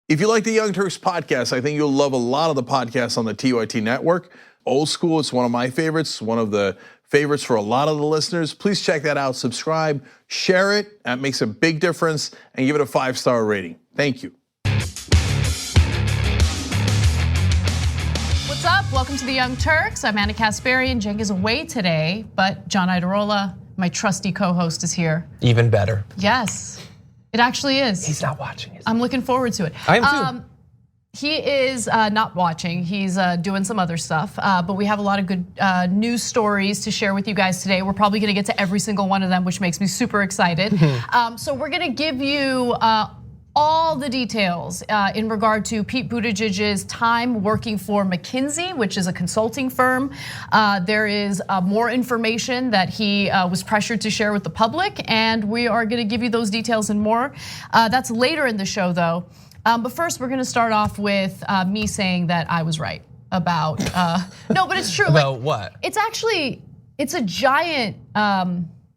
If you like the Young Turks podcast, I think you'll love a lot of the podcasts on the TYT network. Old School, it's one of my favorites, one of the favorites for a lot of the listeners. Please check that out, subscribe, share it. That makes a big difference, and give it a 5-star rating. Thank you. What's up? Welcome to the Young Turks. I'm Ana Kasparian. Cenk is away today, but John Iadarola, my trusty co-host, is here. Even better. Yes, it actually is. He's not watching. I'm looking forward to it. I am too. He is not watching, he's doing some other stuff, but we have a lot of good news stories to share with you guys today. We're probably gonna get to every single one of them, which makes me super excited. So we're gonna give you all the details in regard to Pete Buttigieg's time working for McKinsey, which is a consulting firm. There is more information that he was pressured to share with the public, and we are gonna give you those details and more. That's later in the show though. But first we're gonna start off with me saying that I was right about, no, but it's true. About what? It's a giant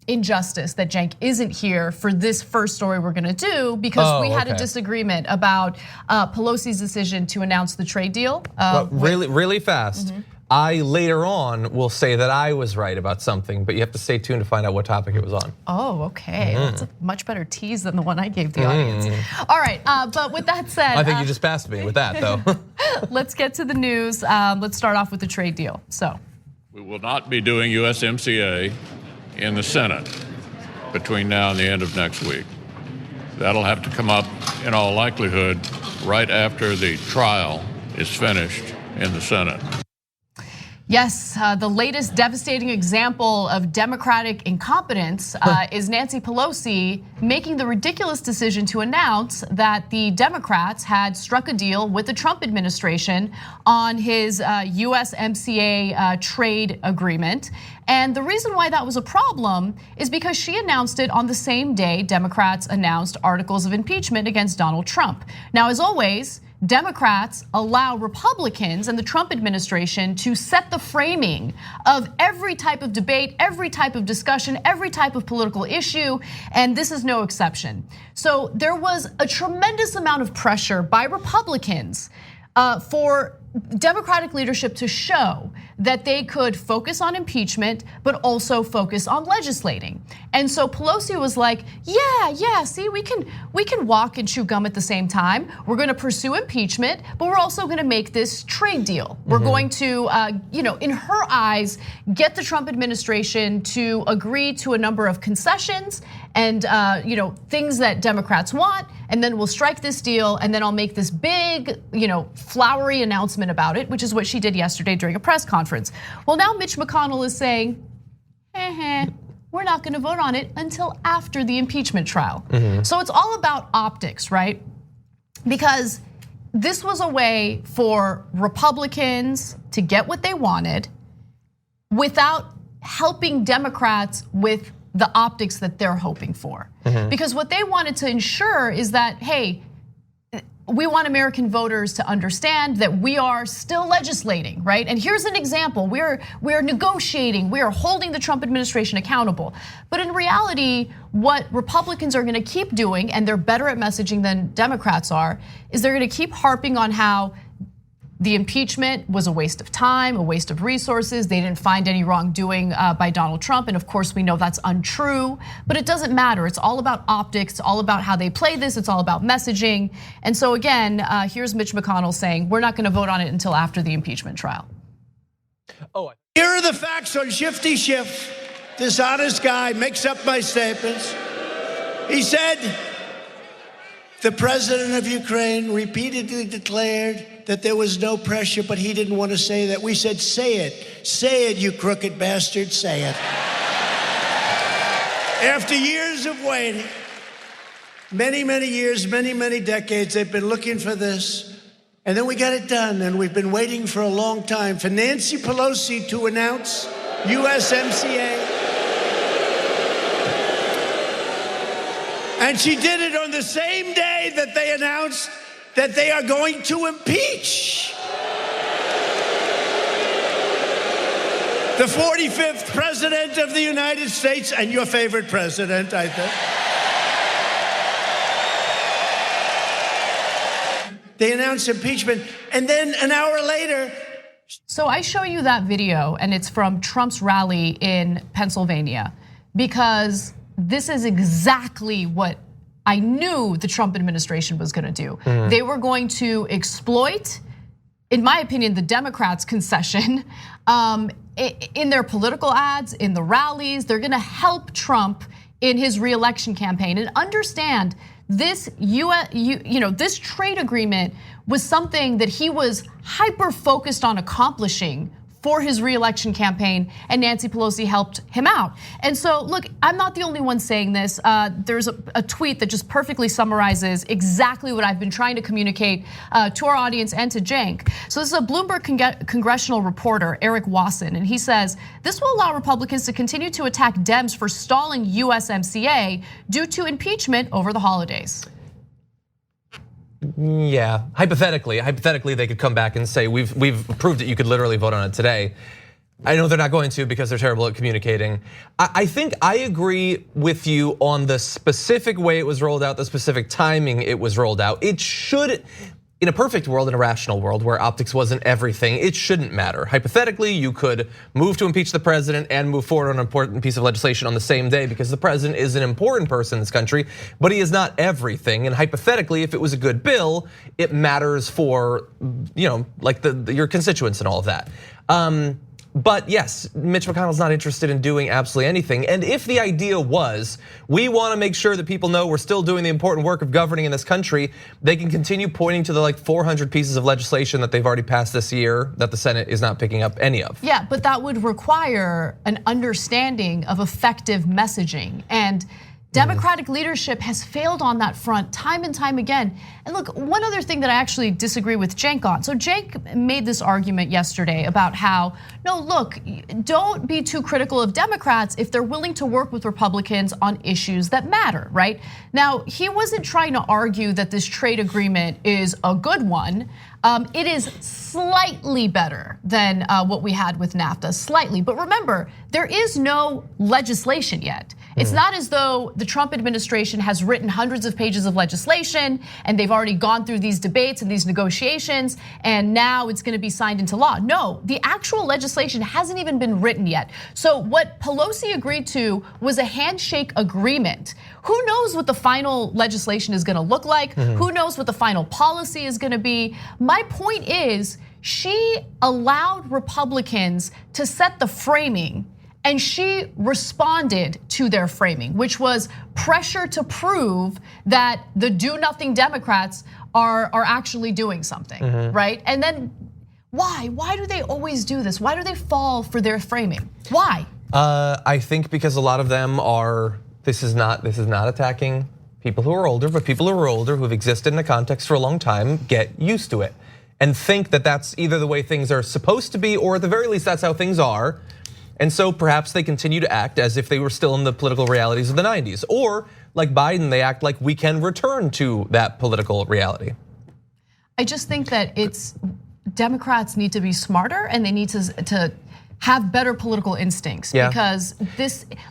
injustice that Cenk isn't here for this first story we're gonna do, because we had a disagreement about Pelosi's decision to announce the trade deal. Really fast. I later on will say that I was right about something, but you have to stay tuned to find out what topic it was on. Oh, okay. That's a much better tease than the one I gave the audience. All right, but with that said, I think you just passed me with that, though. Let's get to the news. Let's start off with the trade deal. So, we will not be doing USMCA in the Senate between now and the end of next week. That'll have to come up, in all likelihood, right after the trial is finished in the Senate. Yes, the latest devastating example of Democratic incompetence is Nancy Pelosi making the ridiculous decision to announce that the Democrats had struck a deal with the Trump administration on his USMCA trade agreement. And the reason why that was a problem is because she announced it on the same day Democrats announced articles of impeachment against Donald Trump. Now, as always, Democrats allow Republicans and the Trump administration to set the framing of every type of debate, every type of discussion, every type of political issue, and this is no exception. So there was a tremendous amount of pressure by Republicans for Democratic leadership to show that they could focus on impeachment, but also focus on legislating. And so Pelosi was like, yeah, see, we can walk and chew gum at the same time. We're gonna pursue impeachment, but we're also gonna make this trade deal. We're going to, in her eyes, get the Trump administration to agree to a number of concessions and things that Democrats want, and then we'll strike this deal, and then I'll make this big, flowery announcement about it, which is what she did yesterday during a press conference. Well, now Mitch McConnell is saying, we're not gonna vote on it until after the impeachment trial. So it's all about optics, right? Because this was a way for Republicans to get what they wanted without helping Democrats with the optics that they're hoping for. Because what they wanted to ensure is that, hey, we want American voters to understand that we are still legislating, right? And here's an example, we're negotiating, we are holding the Trump administration accountable. But in reality, what Republicans are gonna keep doing, and they're better at messaging than Democrats are, is they're gonna keep harping on how the impeachment was a waste of time, a waste of resources. They didn't find any wrongdoing by Donald Trump. And of course, we know that's untrue, but it doesn't matter. It's all about optics, it's all about how they play this, it's all about messaging. And so again, here's Mitch McConnell saying, we're not gonna vote on it until after the impeachment trial. Here are the facts on Shifty Schiff. This honest guy makes up my statements. He said, the president of Ukraine repeatedly declared that there was no pressure, but he didn't want to say that. We said, say it, you crooked bastard, say it. After years of waiting, many years, many decades, they've been looking for this. And then we got it done, and we've been waiting for a long time for Nancy Pelosi to announce USMCA. And she did it on the same day that they announced that they are going to impeach the 45th president of the United States, and your favorite president, I think. They announce impeachment, and then an hour later. So I show you that video, and it's from Trump's rally in Pennsylvania, because this is exactly what I knew the Trump administration was gonna do. They were going to exploit, in my opinion, the Democrats' concession in their political ads, in the rallies. They're gonna help Trump in his re-election campaign. And understand, this this trade agreement was something that he was hyper focused on accomplishing for his re-election campaign, and Nancy Pelosi helped him out. And so, look, I'm not the only one saying this. There's a tweet that just perfectly summarizes exactly what I've been trying to communicate to our audience and to Cenk. So this is a Bloomberg congressional reporter, Eric Wasson, and he says, this will allow Republicans to continue to attack Dems for stalling USMCA due to impeachment over the holidays. Yeah, hypothetically, they could come back and say, we've proved it, you could literally vote on it today. I know they're not going to because they're terrible at communicating. I think I agree with you on the specific way it was rolled out, the specific timing it was rolled out. It should, in a perfect world, in a rational world where optics wasn't everything, it shouldn't matter. Hypothetically, you could move to impeach the president and move forward on an important piece of legislation on the same day, because the president is an important person in this country, but he is not everything. And hypothetically, if it was a good bill, it matters for, like your constituents and all of that. But yes, Mitch McConnell's not interested in doing absolutely anything. And if the idea was, we want to make sure that people know we're still doing the important work of governing in this country, they can continue pointing to the 400 pieces of legislation that they've already passed this year that the Senate is not picking up any of. Yeah, but that would require an understanding of effective messaging, and Democratic leadership has failed on that front time and time again. And look, one other thing that I actually disagree with Cenk on. So Cenk made this argument yesterday about how, no, look, don't be too critical of Democrats if they're willing to work with Republicans on issues that matter, right? Now, he wasn't trying to argue that this trade agreement is a good one. It is slightly better than what we had with NAFTA, slightly. But remember, there is no legislation yet. It's not as though the Trump administration has written hundreds of pages of legislation and they've already gone through these debates and these negotiations and now it's gonna be signed into law. No, the actual legislation hasn't even been written yet. So what Pelosi agreed to was a handshake agreement. Who knows what the final legislation is gonna look like? Who knows what the final policy is gonna be? My point is, she allowed Republicans to set the framing, and she responded to their framing, which was pressure to prove that the do-nothing Democrats are actually doing something, right? And then why? Why do they always do this? Why do they fall for their framing? Why? I think because a lot of them are, this is not attacking people who are older, but people who are older who have existed in a context for a long time get used to it and think that that's either the way things are supposed to be, or at the very least that's how things are. And so perhaps they continue to act as if they were still in the political realities of the 90s. Or like Biden, they act like we can return to that political reality. I just think that Democrats need to be smarter and they need to have better political instincts, because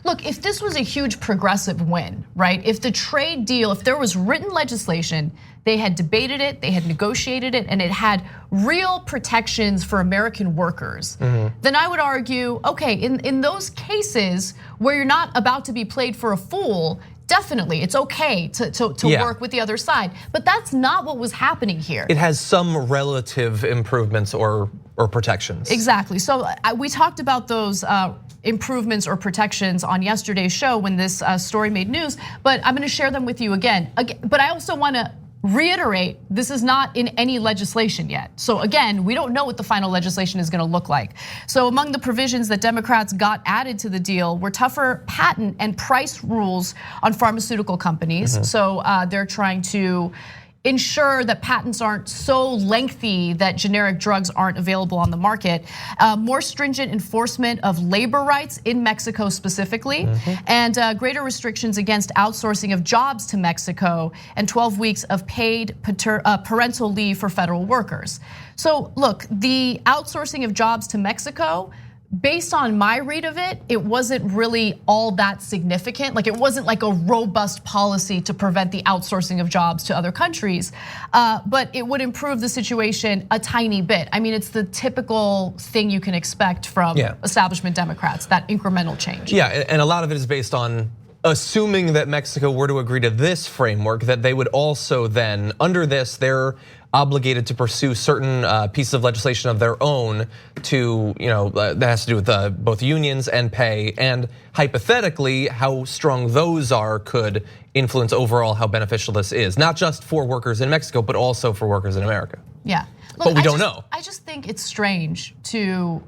look, if this was a huge progressive win, right? If the trade deal, if there was written legislation, they had debated it, they had negotiated it, and it had real protections for American workers, then I would argue, okay, in those cases where you're not about to be played for a fool, definitely, it's okay to work with the other side. But that's not what was happening here. It has some relative improvements or protections. Exactly, so we talked about those improvements or protections on yesterday's show when this story made news, but I'm gonna share them with you again. But I also wanna reiterate, this is not in any legislation yet. So again, we don't know what the final legislation is gonna look like. So among the provisions that Democrats got added to the deal were tougher patent and price rules on pharmaceutical companies. So they're trying to ensure that patents aren't so lengthy that generic drugs aren't available on the market. More stringent enforcement of labor rights in Mexico specifically, and greater restrictions against outsourcing of jobs to Mexico, and 12 weeks of paid parental leave for federal workers. So look, the outsourcing of jobs to Mexico, based on my read of it, it wasn't really all that significant. Like it wasn't like a robust policy to prevent the outsourcing of jobs to other countries, but it would improve the situation a tiny bit. I mean, it's the typical thing you can expect from establishment Democrats, that incremental change. Yeah, and a lot of it is based on assuming that Mexico were to agree to this framework, that they would also then, under this, they're obligated to pursue certain pieces of legislation of their own to, that has to do with both unions and pay, and hypothetically, how strong those are could influence overall how beneficial this is, not just for workers in Mexico, but also for workers in America. Yeah, look, but we don't know. I just think it's strange to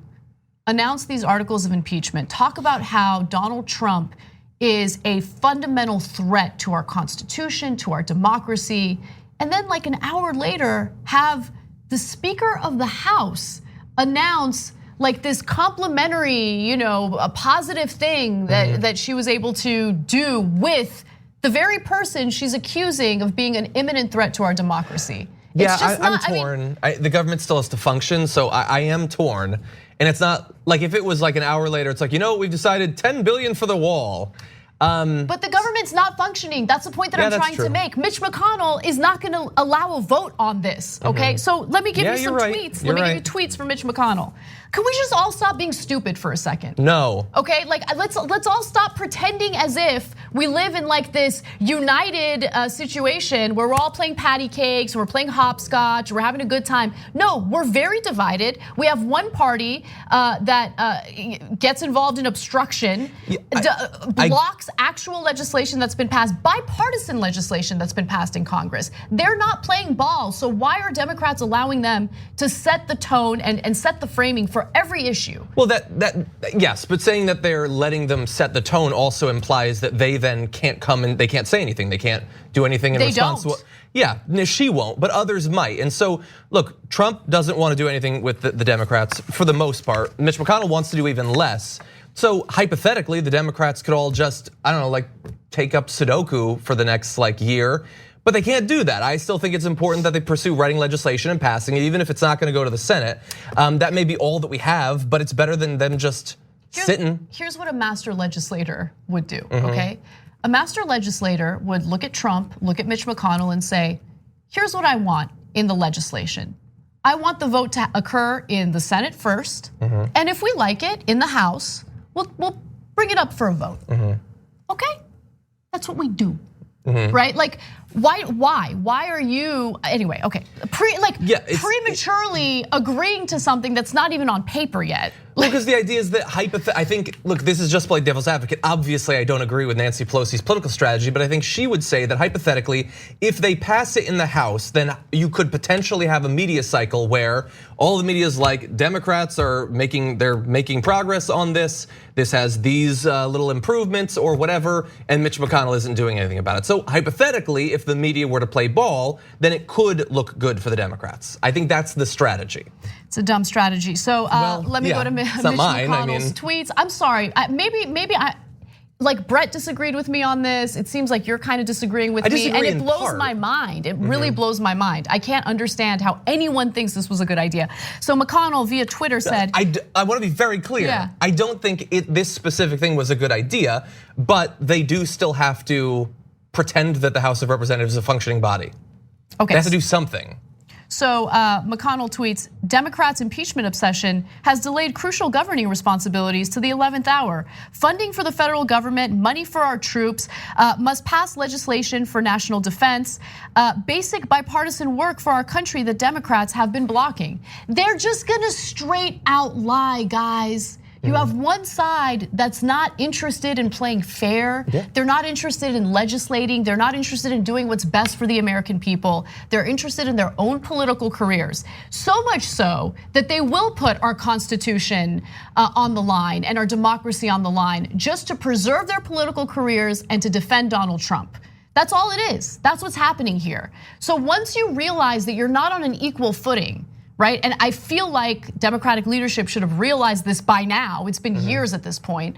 announce these articles of impeachment, talk about how Donald Trump is a fundamental threat to our Constitution, to our democracy, and then like an hour later have the Speaker of the House announce like this complimentary, a positive thing that she was able to do with the very person she's accusing of being an imminent threat to our democracy. Yeah, I'm torn. The government still has to function, so I am torn. And it's not like if it was like an hour later, it's like, we've decided 10 billion for the wall. But the government's not functioning. That's the point that I'm trying to make. Mitch McConnell is not gonna allow a vote on this, okay? So let me give you some tweets. Let me give you tweets from Mitch McConnell. Can we just all stop being stupid for a second? No. Okay, like let's all stop pretending as if we live in like this united situation where we're all playing patty cakes, we're playing hopscotch, we're having a good time. No, we're very divided. We have one party that gets involved in obstruction, blocks actual legislation that's been passed, bipartisan legislation that's been passed in Congress. They're not playing ball, so why are Democrats allowing them to set the tone and set the framing for every issue? Well, yes, but saying that they're letting them set the tone also implies that they then can't come and they can't say anything. They can't do anything in response. Yeah, she won't, but others might. And so, look, Trump doesn't want to do anything with the Democrats for the most part. Mitch McConnell wants to do even less. So hypothetically, the Democrats could all just, take up Sudoku for the next year. But they can't do that. I still think it's important that they pursue writing legislation and passing it, even if it's not gonna go to the Senate. That may be all that we have, but it's better than them just sitting. Here's what a master legislator would do, okay? A master legislator would look at Trump, look at Mitch McConnell and say, here's what I want in the legislation. I want the vote to occur in the Senate first, and if we like it, in the House, we'll bring it up for a vote, okay? That's what we do. Right? Like, why are you, anyway, okay. Prematurely agreeing to something that's not even on paper yet. Well, because the idea is that I think, look, this is just like devil's advocate. Obviously, I don't agree with Nancy Pelosi's political strategy, but I think she would say that hypothetically, if they pass it in the House, then you could potentially have a media cycle where all the media is like, Democrats are making progress on this. This has these little improvements or whatever, and Mitch McConnell isn't doing anything about it. So hypothetically, if the media were to play ball, then it could look good for the Democrats. I think that's the strategy. It's a dumb strategy. So let me go to Mitch McConnell's tweets. I'm sorry, maybe like Brett disagreed with me on this. It seems like you're kind of disagreeing with me, and it blows my mind. It really blows my mind. I can't understand how anyone thinks this was a good idea. So McConnell via Twitter said, I want to be very clear. Yeah. I don't think this specific thing was a good idea, but they do still have to pretend that the House of Representatives is a functioning body. Okay, they have to do something. So McConnell tweets, Democrats' impeachment obsession has delayed crucial governing responsibilities to the 11th hour. Funding for the federal government, money for our troops, must pass legislation for national defense, basic bipartisan work for our country that Democrats have been blocking. They're just gonna straight out lie, guys. You have one side that's not interested in playing fair. They're not interested in legislating. They're not interested in doing what's best for the American people. They're interested in their own political careers. So much so that they will put our Constitution on the line and our democracy on the line just to preserve their political careers and to defend Donald Trump. That's all it is. That's what's happening here. So once you realize that you're not on an equal footing, right? And I feel like Democratic leadership should have realized this by now. It's been years at this point.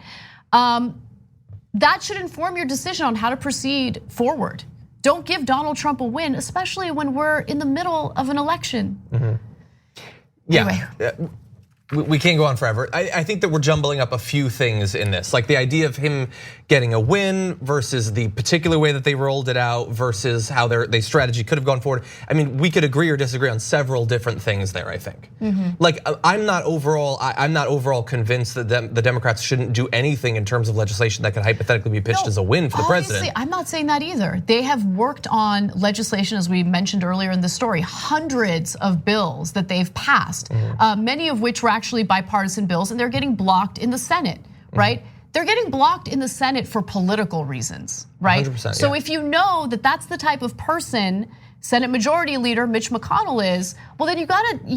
That should inform your decision on how to proceed forward. Don't give Donald Trump a win, especially when we're in the middle of an election. Yeah. Anyway. we can't go on forever. I think that we're jumbling up a few things in this, like the idea of him getting a win versus the particular way that they rolled it out versus how their strategy could have gone forward. I mean, we could agree or disagree on several different things there, I think. Like, I'm not overall convinced that the Democrats shouldn't do anything in terms of legislation that could hypothetically be pitched as a win for the president. I'm not saying that either. They have worked on legislation, as we mentioned earlier in the story, hundreds of bills that they've passed, many of which were actually bipartisan bills, and they're getting blocked in the Senate, right? They're getting blocked in the Senate for political reasons, right? 100%, so if you know that that's the type of person Senate Majority Leader Mitch McConnell is, well then you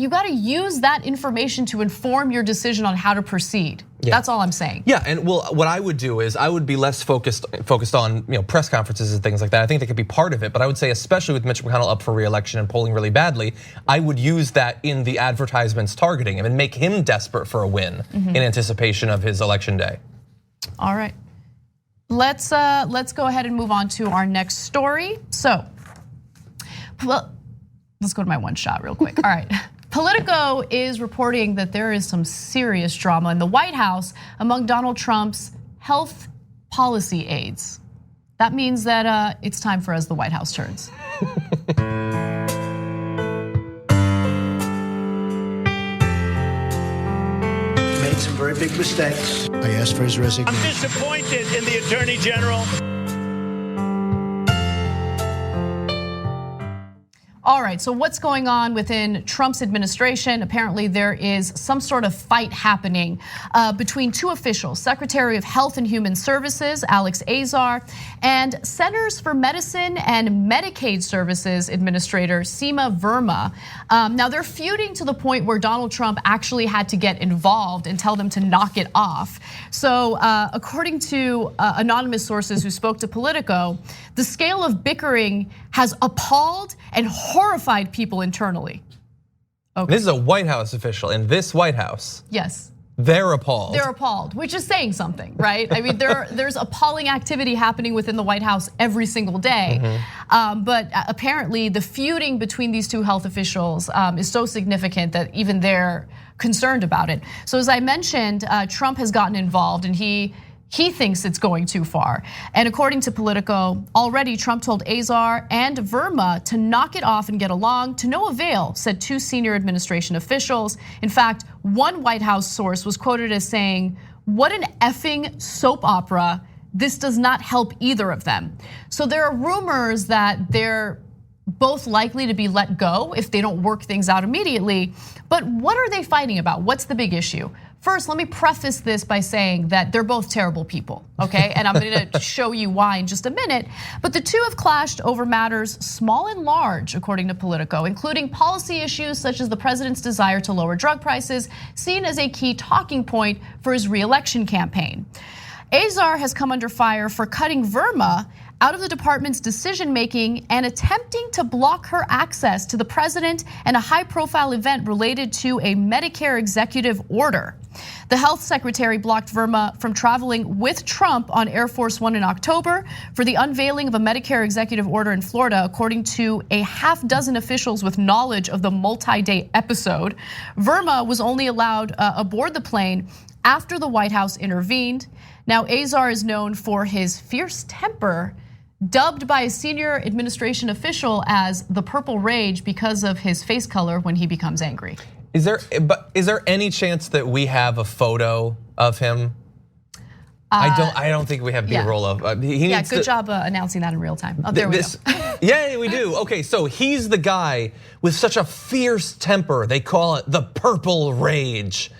gotta use that information to inform your decision on how to proceed. Yeah. That's all I'm saying. Yeah, and well, what I would do is I would be less focused on press conferences and things like that. I think they could be part of it, but I would say, especially with Mitch McConnell up for re-election and polling really badly, I would use that in the advertisements targeting him and make him desperate for a win in anticipation of his election day. All right, let's go ahead and move on to our next story. So, well, let's go to my one shot real quick. All right. Politico is reporting that there is some serious drama in the White House among Donald Trump's health policy aides. That means that it's time for As the White House Turns. Made some very big mistakes. I asked for his resignation. I'm disappointed in the Attorney General. All right, so what's going on within Trump's administration? Apparently there is some sort of fight happening between two officials, Secretary of Health and Human Services, Alex Azar, and Centers for Medicine and Medicaid Services Administrator, Seema Verma. Now they're feuding to the point where Donald Trump actually had to get involved and tell them to knock it off. So according to anonymous sources who spoke to Politico, the scale of bickering has appalled and horrified people internally. Okay. This is a White House official in this White House. Yes. They're appalled. They're appalled, which is saying something, right? I mean, there's appalling activity happening within the White House every single day. But apparently the feuding between these two health officials is so significant that even they're concerned about it. So as I mentioned, Trump has gotten involved and he thinks it's going too far. And according to Politico, already Trump told Azar and Verma to knock it off and get along, to no avail, said two senior administration officials. In fact, one White House source was quoted as saying, "What an effing soap opera. This does not help either of them." So there are rumors that they're both likely to be let go if they don't work things out immediately. But what are they fighting about? What's the big issue? First, let me preface this by saying that they're both terrible people, okay? And I'm gonna show you why in just a minute. But the two have clashed over matters small and large, according to Politico, including policy issues such as the president's desire to lower drug prices, seen as a key talking point for his re-election campaign. Azar has come under fire for cutting Verma out of the department's decision-making and attempting to block her access to the president and a high-profile event related to a Medicare executive order. The health secretary blocked Verma from traveling with Trump on Air Force One in October for the unveiling of a Medicare executive order in Florida, according to a half dozen officials with knowledge of the multi-day episode. Verma was only allowed aboard the plane after the White House intervened. Now, Azar is known for his fierce temper, dubbed by a senior administration official as the Purple Rage because of his face color when he becomes angry. Is there any chance that we have a photo of him? I don't think we have B-roll of. Yeah, good job announcing that in real time. Oh, there we go. Yeah, we do. Okay, so he's the guy with such a fierce temper. They call it the Purple Rage,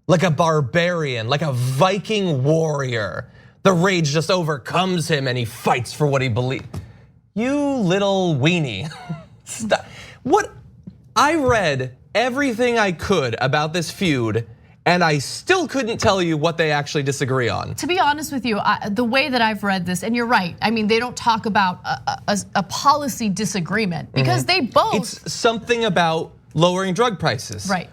like a barbarian, like a Viking warrior. The rage just overcomes him and he fights for what he believes. You little weenie. Stop. What? I read everything I could about this feud and I still couldn't tell you what they actually disagree on. To be honest with you, the way that I've read this, and you're right, I mean, they don't talk about a policy disagreement because they both. It's something about lowering drug prices. Right.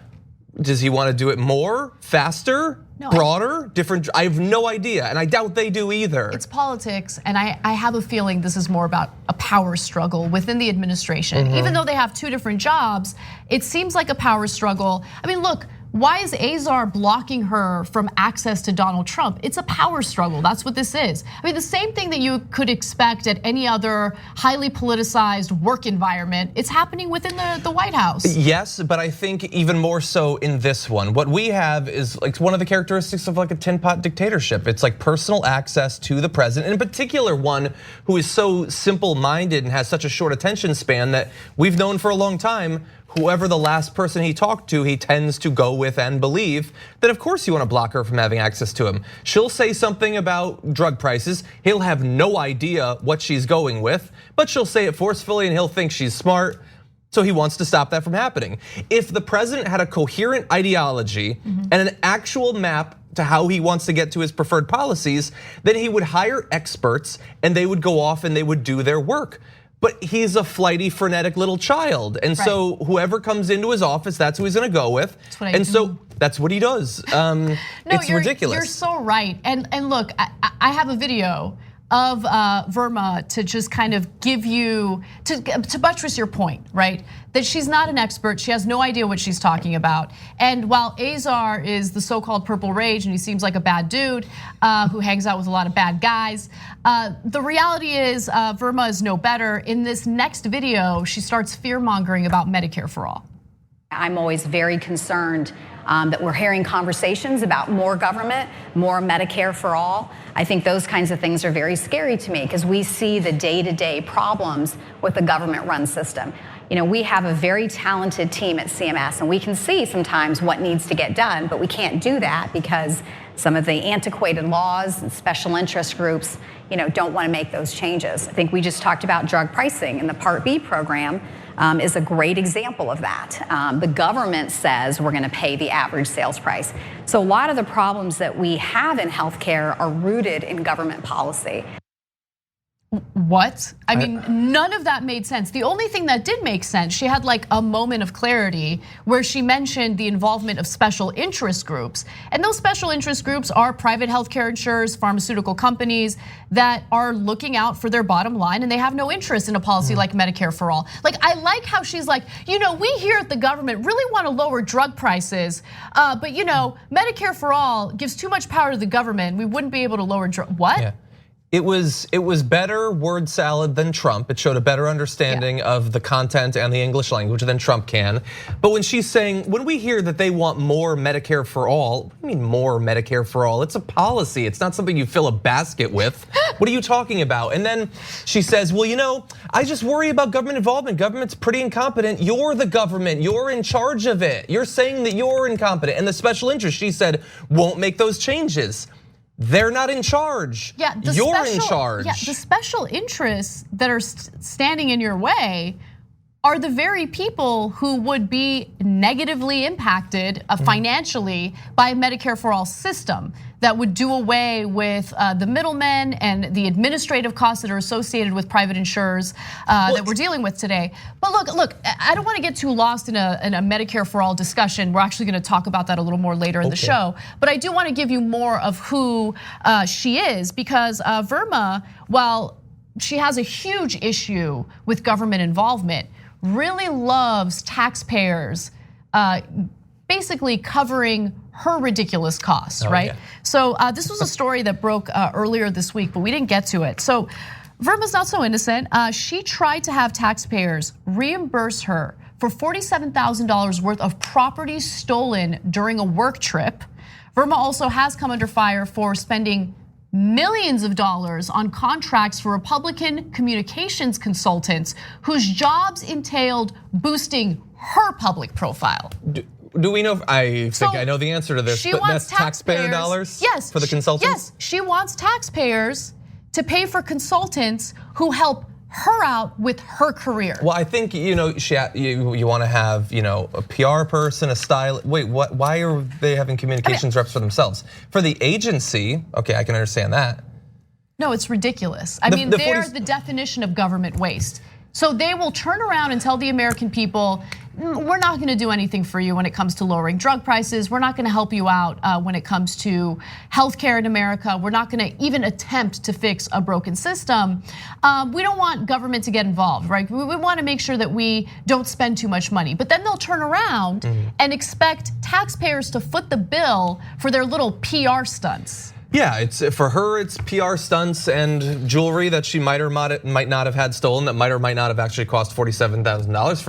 Does he want to do it more, faster, broader, different? I have no idea, and I doubt they do either. It's politics, and I have a feeling this is more about a power struggle within the administration. Even though they have two different jobs, it seems like a power struggle. I mean, look, why is Azar blocking her from access to Donald Trump? It's a power struggle. That's what this is. I mean, the same thing that you could expect at any other highly politicized work environment, it's happening within the White House. Yes, but I think even more so in this one. What we have is like one of the characteristics of like a tin pot dictatorship. It's like personal access to the president, in particular one who is so simple-minded and has such a short attention span that we've known for a long time. Whoever the last person he talked to, he tends to go with and believe, then of course you want to block her from having access to him. She'll say something about drug prices. He'll have no idea what she's going with, but she'll say it forcefully and he'll think she's smart. So he wants to stop that from happening. If the president had a coherent ideology and an actual map to how he wants to get to his preferred policies, then he would hire experts and they would go off and they would do their work. But he's a flighty, frenetic little child. And so whoever comes into his office, that's who he's gonna go with. And so that's what he does. It's ridiculous. You're so right. And look, I have a video of Verma to just kind of give you, to buttress your point, right? That she's not an expert, she has no idea what she's talking about. And while Azar is the so-called purple rage and he seems like a bad dude who hangs out with a lot of bad guys, the reality is Verma is no better. In this next video, she starts fear-mongering about Medicare for all. I'm always very concerned that we're hearing conversations about more government, more Medicare for all. I think those kinds of things are very scary to me because we see the day-to-day problems with the government-run system. You know, we have a very talented team at CMS and we can see sometimes what needs to get done, but we can't do that because some of the antiquated laws and special interest groups, don't want to make those changes. I think we just talked about drug pricing and the Part B program is a great example of that. The government says we're going to pay the average sales price. So a lot of the problems that we have in healthcare are rooted in government policy. What? I mean, none of that made sense. The only thing that did make sense, she had like a moment of clarity where she mentioned the involvement of special interest groups. And those special interest groups are private healthcare insurers, pharmaceutical companies that are looking out for their bottom line and they have no interest in a policy like Medicare for all. Like, I like how she's like, we here at the government really want to lower drug prices, but Medicare for all gives too much power to the government. We wouldn't be able to lower what? Yeah. It was better word salad than Trump. It showed a better understanding of the content and the English language than Trump can. But when she's saying, when we hear that they want more Medicare for all, what do you mean more Medicare for all? It's a policy, it's not something you fill a basket with. What are you talking about? And then she says, well, I just worry about government involvement. Government's pretty incompetent. You're the government, you're in charge of it. You're saying that you're incompetent. And the special interest, she said, won't make those changes. They're not in charge. Yeah, you're in charge. Yeah, the special interests that are standing in your way are the very people who would be negatively impacted financially by a Medicare for all system that would do away with the middlemen and the administrative costs that are associated with private insurers that we're dealing with today. But look, I don't want to get too lost in a Medicare for all discussion. We're actually going to talk about that a little more later in the show. But I do want to give you more of who she is because Verma, while she has a huge issue with government involvement, really loves taxpayers basically covering her ridiculous costs, right? Yeah. So this was a story that broke earlier this week, but we didn't get to it. So Verma's not so innocent. She tried to have taxpayers reimburse her for $47,000 worth of property stolen during a work trip. Verma also has come under fire for spending millions of dollars on contracts for Republican communications consultants whose jobs entailed boosting her public profile. Do we know? I think I know the answer to this, but that's taxpayer dollars? Yes. For the consultants? Yes, she wants taxpayers to pay for consultants who help her out with her career. Well, I think you want to have a PR person, a stylist. Wait, what? Why are they having communications reps for themselves? For the agency, okay, I can understand that. No, it's ridiculous. I mean, they're the definition of government waste. So they will turn around and tell the American people, we're not gonna do anything for you when it comes to lowering drug prices. We're not gonna help you out when it comes to healthcare in America. We're not gonna even attempt to fix a broken system. We don't want government to get involved, right? We wanna make sure that we don't spend too much money. But then they'll turn around and expect taxpayers to foot the bill for their little PR stunts. Yeah, it's for her. It's PR stunts and jewelry that she might or might not have had stolen. That might or might not have actually cost $47,000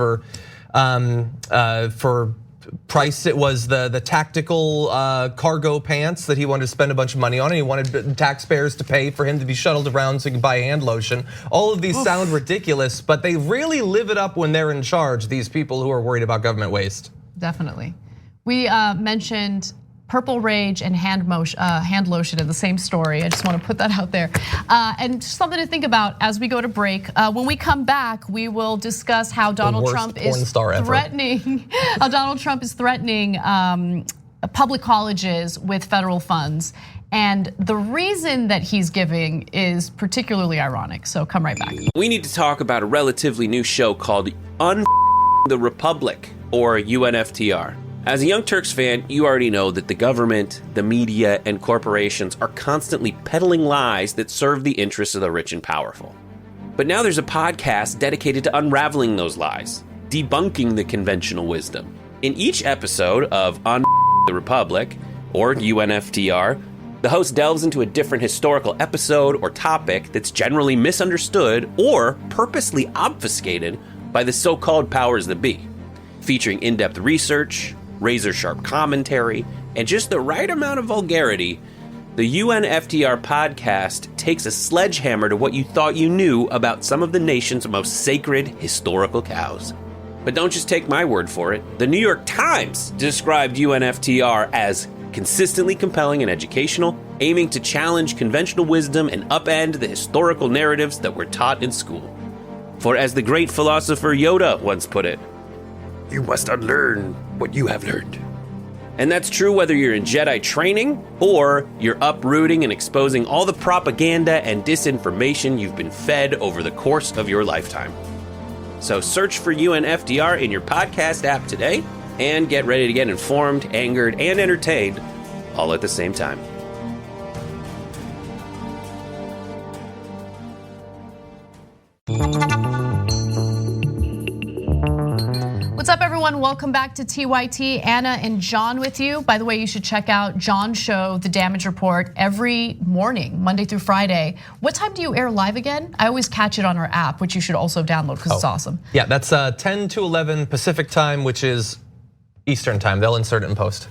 for price. It was the tactical cargo pants that he wanted to spend a bunch of money on, and he wanted taxpayers to pay for him to be shuttled around so he could buy hand lotion. All of these sound ridiculous, but they really live it up when they're in charge. These people who are worried about government waste. Definitely. We mentioned Purple Rage and hand lotion in the same story. I just want to put that out there. And just something to think about as we go to break. When we come back, we will discuss how Donald Trump is threatening public colleges with federal funds. And the reason that he's giving is particularly ironic. So come right back. We need to talk about a relatively new show called the Republic, or UNFTR. As a Young Turks fan, you already know that the government, the media, and corporations are constantly peddling lies that serve the interests of the rich and powerful. But now there's a podcast dedicated to unraveling those lies, debunking the conventional wisdom. In each episode of the Republic, or UNFTR, the host delves into a different historical episode or topic that's generally misunderstood or purposely obfuscated by the so-called powers that be, featuring in-depth research, razor-sharp commentary, and just the right amount of vulgarity. The UNFTR podcast takes a sledgehammer to what you thought you knew about some of the nation's most sacred historical cows. But don't just take my word for it. The New York Times described UNFTR as consistently compelling and educational, aiming to challenge conventional wisdom and upend the historical narratives that were taught in school. For as the great philosopher Yoda once put it, you must unlearn what you have learned. And that's true whether you're in Jedi training or you're uprooting and exposing all the propaganda and disinformation you've been fed over the course of your lifetime. So search for UNFTR in your podcast app today and get ready to get informed, angered, and entertained all at the same time. What's up, everyone? Welcome back to TYT. Anna and John with you. By the way, you should check out John's show, The Damage Report, every morning, Monday through Friday. What time do you air live again? I always catch it on our app, which you should also download because it's awesome. Yeah, that's 10 to 11 Pacific time, which is Eastern time. They'll insert it in post.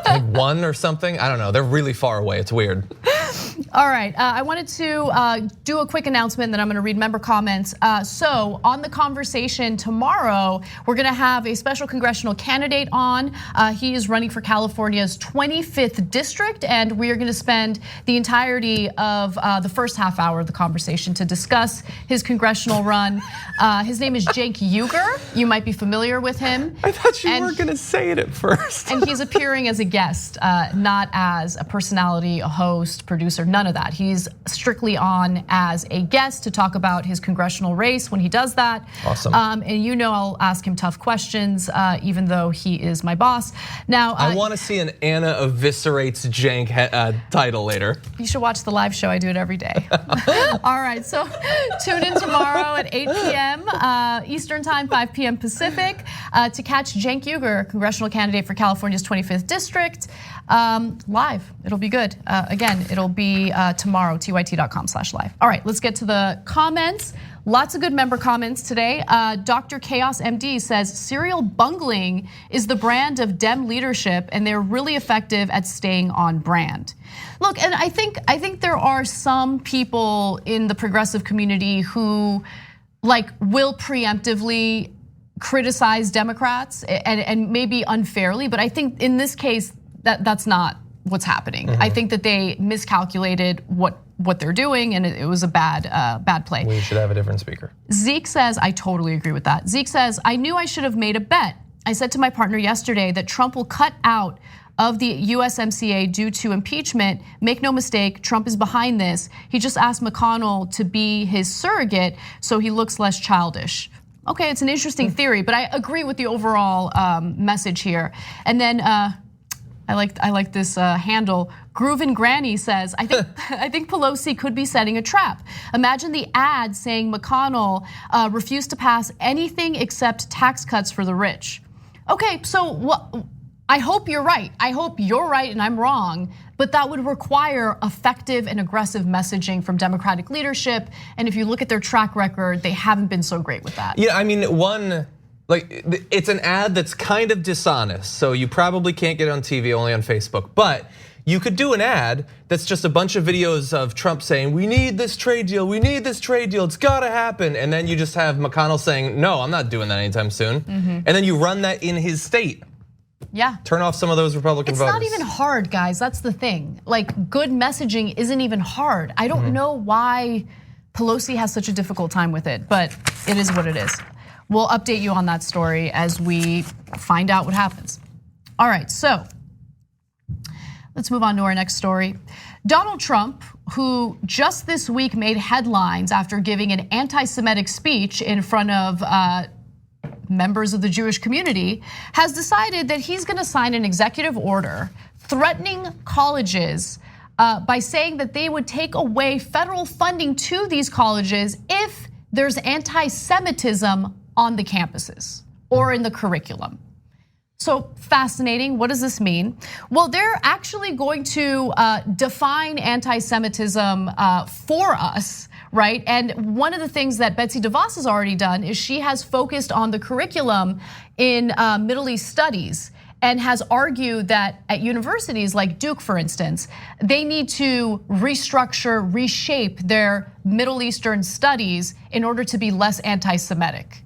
Like 1 or something. I don't know. They're really far away. It's weird. All right, I wanted to do a quick announcement that I'm gonna read member comments. So on the conversation tomorrow, we're gonna have a special congressional candidate on. He is running for California's 25th district, and we are gonna spend the entirety of the first half hour of the conversation to discuss his congressional run. His name is Cenk Uygur. You might be familiar with him. I thought you weren't gonna say it at first. And he's appearing as a guest, not as a personality, a host, producer, none of that. He's strictly on as a guest to talk about his congressional race when he does that. Awesome. And you know I'll ask him tough questions, even though he is my boss. Now, I want to see an Anna eviscerates Cenk title later. You should watch the live show. I do it every day. All right, so tune in tomorrow at 8 p.m. Eastern time, 5 p.m. Pacific, to catch Cenk Uygur, congressional candidate for California's 25th district, live. It'll be good. Again, it'll be tomorrow, tyt.com/live. All right, let's get to the comments. Lots of good member comments today. Dr. Chaos MD says serial bungling is the brand of Dem leadership, and they're really effective at staying on brand. Look, and I think there are some people in the progressive community who will preemptively criticize Democrats and maybe unfairly, but I think in this case that's not what's happening. I think that they miscalculated what they're doing, and it was a bad play. We should have a different speaker. Zeke says, I totally agree with that. Zeke says, I knew I should have made a bet. I said to my partner yesterday that Trump will cut out of the USMCA due to impeachment. Make no mistake, Trump is behind this. He just asked McConnell to be his surrogate so he looks less childish. Okay, it's an interesting theory, but I agree with the overall message here. And then I like this handle. Groove and Granny says, I think Pelosi could be setting a trap. Imagine the ad saying McConnell refused to pass anything except tax cuts for the rich. Okay, so I hope you're right. I hope you're right and I'm wrong, but that would require effective and aggressive messaging from Democratic leadership. And if you look at their track record, they haven't been so great with that. Yeah, I mean, it's an ad that's kind of dishonest, so you probably can't get it on TV, only on Facebook. But you could do an ad that's just a bunch of videos of Trump saying, we need this trade deal, we need this trade deal, it's gotta happen. And then you just have McConnell saying, no, I'm not doing that anytime soon. And then you run that in his state. Yeah. Turn off some of those Republican voters. It's not even hard, guys, that's the thing. Like, good messaging isn't even hard. I don't know why Pelosi has such a difficult time with it, but it is what it is. We'll update you on that story as we find out what happens. All right, so let's move on to our next story. Donald Trump, who just this week made headlines after giving an anti-Semitic speech in front of members of the Jewish community, has decided that he's gonna sign an executive order threatening colleges by saying that they would take away federal funding to these colleges if there's anti-Semitism on the campuses or in the curriculum. So fascinating, what does this mean? Well, they're actually going to define anti-Semitism for us, right? And one of the things that Betsy DeVos has already done is she has focused on the curriculum in Middle East studies and has argued that at universities like Duke, for instance, they need to restructure, reshape their Middle Eastern studies in order to be less anti-Semitic.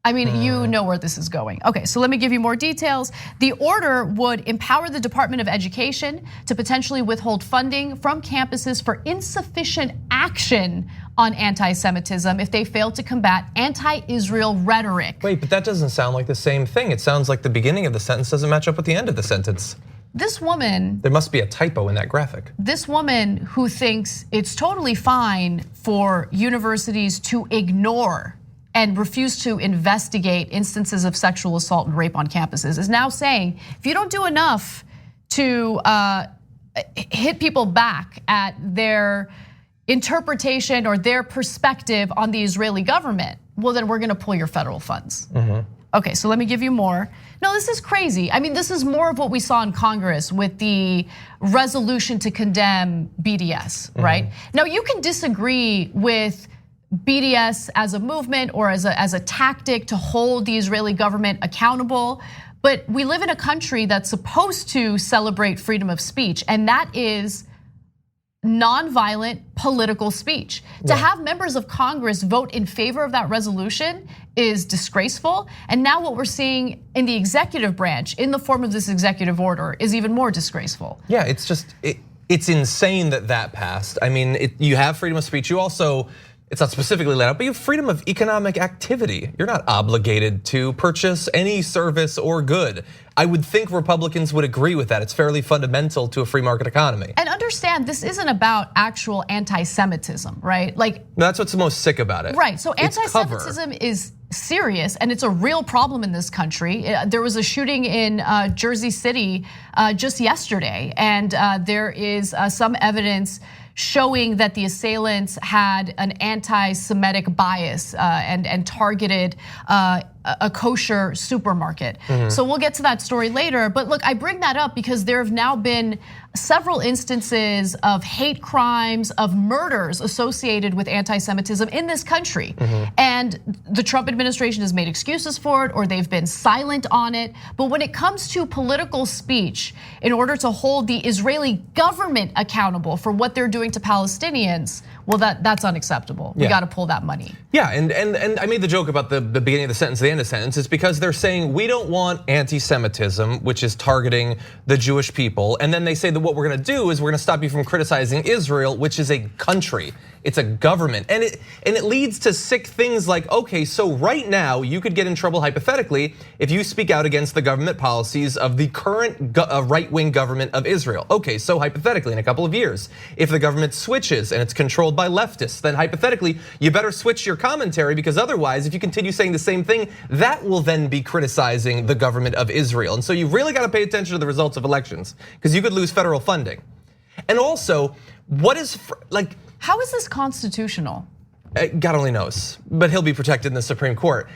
I mean, you know where this is going. Okay, so let me give you more details. The order would empower the Department of Education to potentially withhold funding from campuses for insufficient action on anti-Semitism if they fail to combat anti-Israel rhetoric. Wait, but that doesn't sound like the same thing. It sounds like the beginning of the sentence doesn't match up with the end of the sentence. This woman. There must be a typo in that graphic. This woman who thinks it's totally fine for universities to ignore and refuse to investigate instances of sexual assault and rape on campuses is now saying, if you don't do enough to hit people back at their interpretation or their perspective on the Israeli government, well, then we're gonna pull your federal funds. Okay, so let me give you more. No, this is crazy. I mean, this is more of what we saw in Congress with the resolution to condemn BDS, right? Now, you can disagree with BDS as a movement or as a tactic to hold the Israeli government accountable, but we live in a country that's supposed to celebrate freedom of speech, and that is nonviolent political speech. To have members of Congress vote in favor of that resolution is disgraceful, and now what we're seeing in the executive branch in the form of this executive order is even more disgraceful. Yeah, it's just, it's insane that passed. I mean, you have freedom of speech, you also, it's not specifically laid out, but you have freedom of economic activity. You're not obligated to purchase any service or good. I would think Republicans would agree with that. It's fairly fundamental to a free market economy. And understand, this isn't about actual anti-Semitism, right? Like, that's what's most sick about it. Right, so anti-Semitism is serious and it's a real problem in this country. There was a shooting in Jersey City just yesterday, and there is some evidence showing that the assailants had an anti-Semitic bias and targeted a kosher supermarket. So we'll get to that story later, but look, I bring that up because there have now been several instances of hate crimes, of murders associated with anti-Semitism in this country. And the Trump administration has made excuses for it or they've been silent on it. But when it comes to political speech, in order to hold the Israeli government accountable for what they're doing to Palestinians, well, that's unacceptable. We gotta pull that money. Yeah, and I made the joke about the beginning of the sentence, the end of the sentence, is because they're saying we don't want anti-Semitism, which is targeting the Jewish people. And then they say that what we're gonna do is we're gonna stop you from criticizing Israel, which is a country. it's a government. And it leads to sick things like, okay, so right now you could get in trouble hypothetically if you speak out against the government policies of the current right-wing government of Israel. Okay, so hypothetically in a couple of years, if the government switches and it's controlled by leftists, then hypothetically you better switch your commentary, because otherwise if you continue saying the same thing, that will then be criticizing the government of Israel. And so you've really got to pay attention to the results of elections, because you could lose federal funding. And also, how is this constitutional? God only knows, but he'll be protected in the Supreme Court.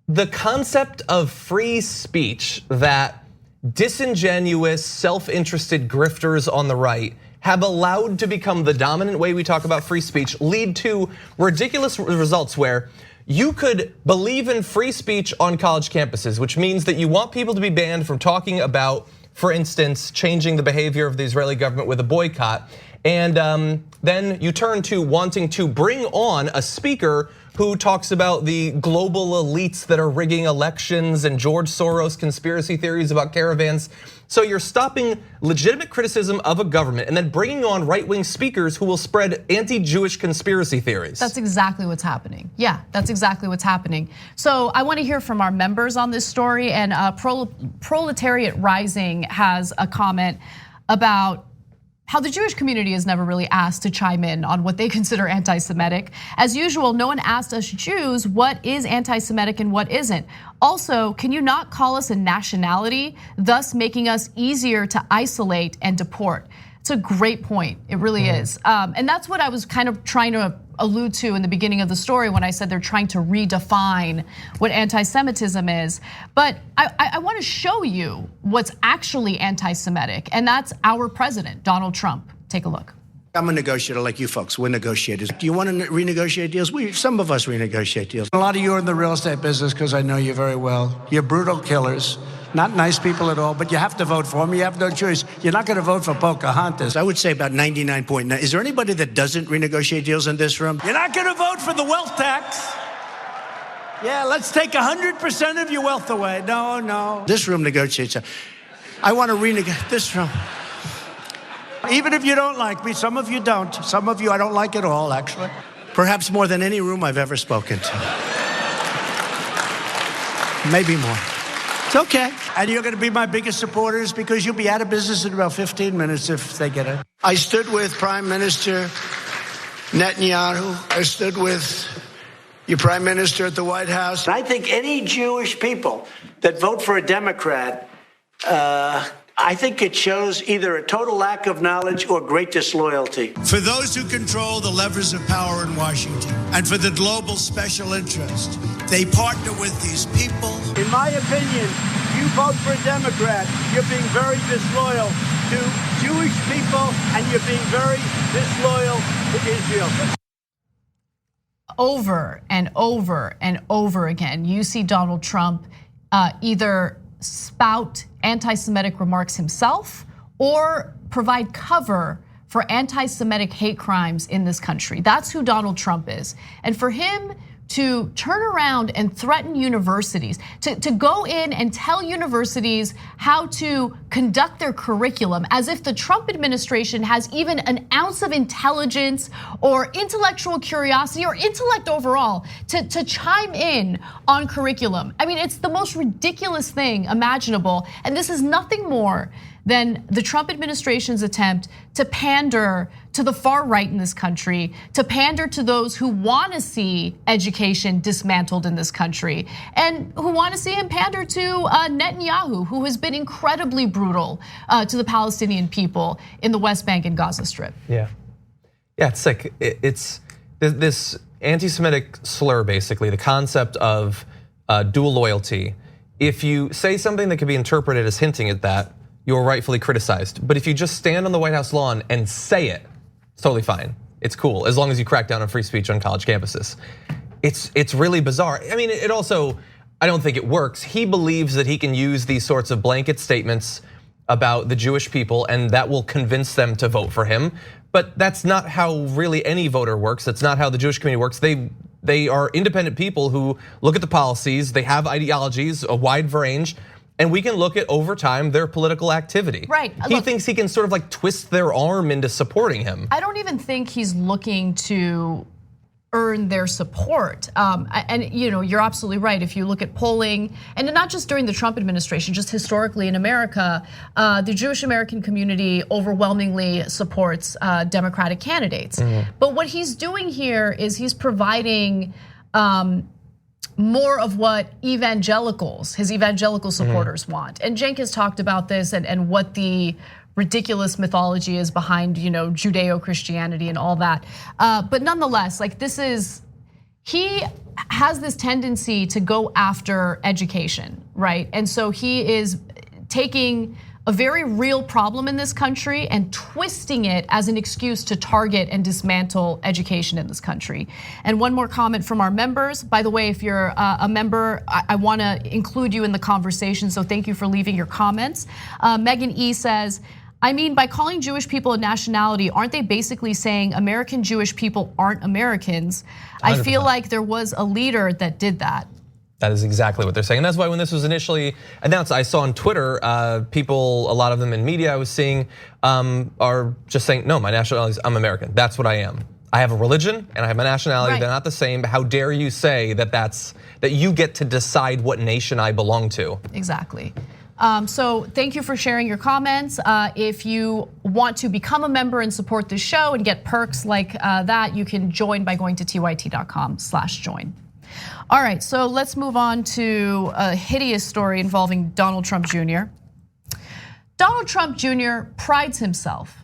The concept of free speech that disingenuous, self-interested grifters on the right have allowed to become the dominant way we talk about free speech lead to ridiculous results where you could believe in free speech on college campuses, which means that you want people to be banned from talking about, for instance, changing the behavior of the Israeli government with a boycott. And then you turn to wanting to bring on a speaker who talks about the global elites that are rigging elections and George Soros conspiracy theories about caravans. So you're stopping legitimate criticism of a government and then bringing on right-wing speakers who will spread anti-Jewish conspiracy theories. That's exactly what's happening. Yeah, that's exactly what's happening. So I want to hear from our members on this story, and Proletariat Rising has a comment about how the Jewish community is never really asked to chime in on what they consider anti-Semitic. As usual, no one asked us Jews what is anti-Semitic and what isn't. Also, can you not call us a nationality, thus making us easier to isolate and deport? It's a great point, it really is. And that's what I was kind of trying to allude to in the beginning of the story when I said they're trying to redefine what anti-Semitism is. But I want to show you what's actually anti-Semitic, and that's our president, Donald Trump. Take a look. I'm a negotiator like you folks. We're negotiators. Do you want to renegotiate deals? Some of us renegotiate deals. A lot of you are in the real estate business because I know you very well. You're brutal killers. Not nice people at all, but you have to vote for them. You have no choice. You're not going to vote for Pocahontas. I would say about 99.9. Is there anybody that doesn't renegotiate deals in this room? You're not going to vote for the wealth tax. Yeah, let's take 100% of your wealth away. No. This room negotiates. I want to renegotiate this room. Even if you don't like me, some of you don't. Some of you I don't like at all, actually. Perhaps more than any room I've ever spoken to. Maybe more. It's okay. And you're going to be my biggest supporters because you'll be out of business in about 15 minutes if they get it. I stood with Prime Minister Netanyahu. I stood with your Prime Minister at the White House. I think any Jewish people that vote for a Democrat, I think it shows either a total lack of knowledge or great disloyalty. For those who control the levers of power in Washington and for the global special interest, they partner with these people. In my opinion, you vote for a Democrat, you're being very disloyal to Jewish people and you're being very disloyal to Israel. Over and over and over again, you see Donald Trump either spout anti-Semitic remarks himself or provide cover for anti-Semitic hate crimes in this country. That's who Donald Trump is. And for him to turn around and threaten universities, to go in and tell universities how to conduct their curriculum as if the Trump administration has even an ounce of intelligence or intellectual curiosity or intellect overall to chime in on curriculum. I mean, it's the most ridiculous thing imaginable. And this is nothing more than the Trump administration's attempt to pander to the far right in this country, to pander to those who want to see education dismantled in this country, and who want to see him pander to Netanyahu, who has been incredibly brutal to the Palestinian people in the West Bank and Gaza Strip. Yeah, it's sick. It's this anti-Semitic slur, basically, the concept of dual loyalty. If you say something that could be interpreted as hinting at that, you're rightfully criticized. But if you just stand on the White House lawn and say it, it's totally fine. It's cool, as long as you crack down on free speech on college campuses. It's really bizarre. I mean, it also, I don't think it works. He believes that he can use these sorts of blanket statements about the Jewish people and that will convince them to vote for him. But that's not how really any voter works. That's not how the Jewish community works. They are independent people who look at the policies, they have ideologies, a wide range, and we can look at over time their political activity. Right. He thinks he can sort of like twist their arm into supporting him. I don't even think he's looking to earn their support. And you're absolutely right. If you look at polling, and not just during the Trump administration, just historically in America, the Jewish American community overwhelmingly supports Democratic candidates. But what he's doing here is he's providing more of what his evangelical supporters want. And Cenk has talked about this and what the ridiculous mythology is behind, Judeo-Christianity and all that. But nonetheless, he has this tendency to go after education, right? And so he is taking a very real problem in this country and twisting it as an excuse to target and dismantle education in this country. And one more comment from our members. By the way, if you're a member, I wanna include you in the conversation, so thank you for leaving your comments. Megan E says, I mean, by calling Jewish people a nationality, aren't they basically saying American Jewish people aren't Americans? 100%. I feel like there was a leader that did that. That is exactly what they're saying. And that's why when this was initially announced, I saw on Twitter, people, a lot of them in media I was seeing, are just saying, no, my nationality is I'm American. That's what I am. I have a religion and I have my nationality. Right. They're not the same. How dare you say that you get to decide what nation I belong to? Exactly. So thank you for sharing your comments. If you want to become a member and support this show and get perks like that, you can join by going to tyt.com/join. All right, so let's move on to a hideous story involving Donald Trump Jr. Donald Trump Jr. prides himself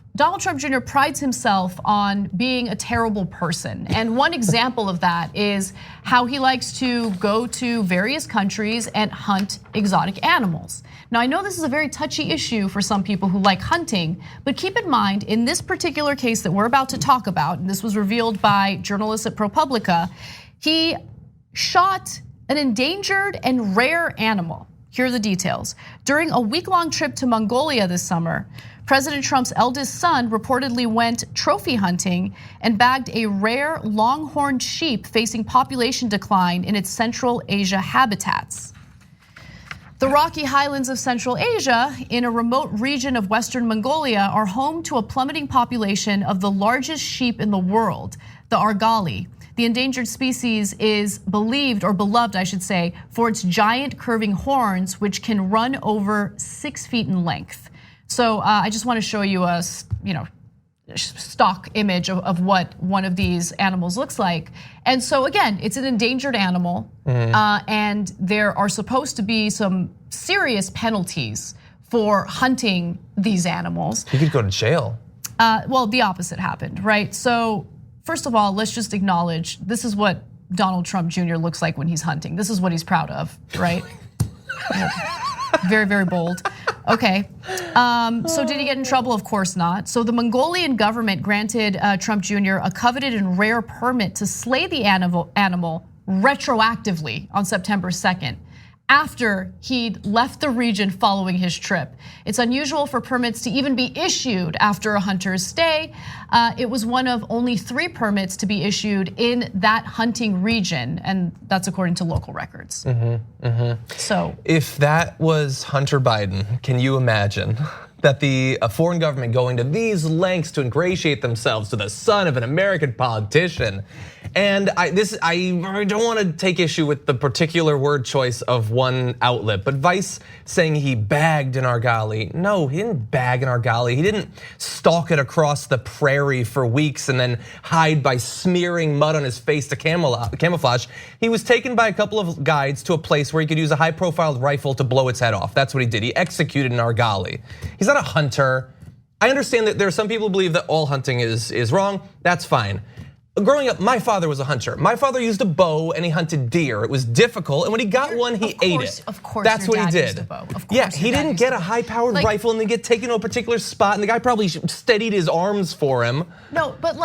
on being a terrible person. And one example of that is how he likes to go to various countries and hunt exotic animals. Now, I know this is a very touchy issue for some people who like hunting, but keep in mind, in this particular case that we're about to talk about, and this was revealed by journalists at ProPublica, he shot an endangered and rare animal. Here are the details. During a week-long trip to Mongolia this summer, President Trump's eldest son reportedly went trophy hunting and bagged a rare longhorned sheep facing population decline in its Central Asia habitats. The Rocky Highlands of Central Asia, in a remote region of Western Mongolia, are home to a plummeting population of the largest sheep in the world, the Argali. The endangered species is believed, or beloved, I should say, for its giant curving horns, which can run over 6 feet in length. So I just want to show you a stock image of what one of these animals looks like. And so again, it's an endangered animal, and there are supposed to be some serious penalties for hunting these animals. You could go to jail. Well, the opposite happened, right? So first of all, let's just acknowledge this is what Donald Trump Jr. looks like when he's hunting. This is what he's proud of, right? Very, very bold. Okay, so did he get in trouble? Of course not. So the Mongolian government granted Trump Jr. a coveted and rare permit to slay the animal retroactively on September 2nd, after he'd left the region following his trip. It's unusual for permits to even be issued after a hunter's stay. It was one of only 3 permits to be issued in that hunting region, and that's according to local records. So if that was Hunter Biden, can you imagine that a foreign government going to these lengths to ingratiate themselves to the son of an American politician? And I don't want to take issue with the particular word choice of one outlet, but Vice saying he bagged an Argali. No, he didn't bag an Argali. He didn't stalk it across the prairie for weeks and then hide by smearing mud on his face to camouflage. He was taken by a couple of guides to a place where he could use a high-profile rifle to blow its head off. That's what he did. He executed an Argali. He's not a hunter. I understand that there are some people who believe that all hunting is wrong. That's fine. Growing up, my father was a hunter. My father used a bow and he hunted deer. It was difficult, and when he got one, he ate it. Of course, that's what he did. Used a bow. Of course, yeah, he didn't get a high-powered rifle and then get taken to a particular spot, and the guy probably steadied his arms for him. No, but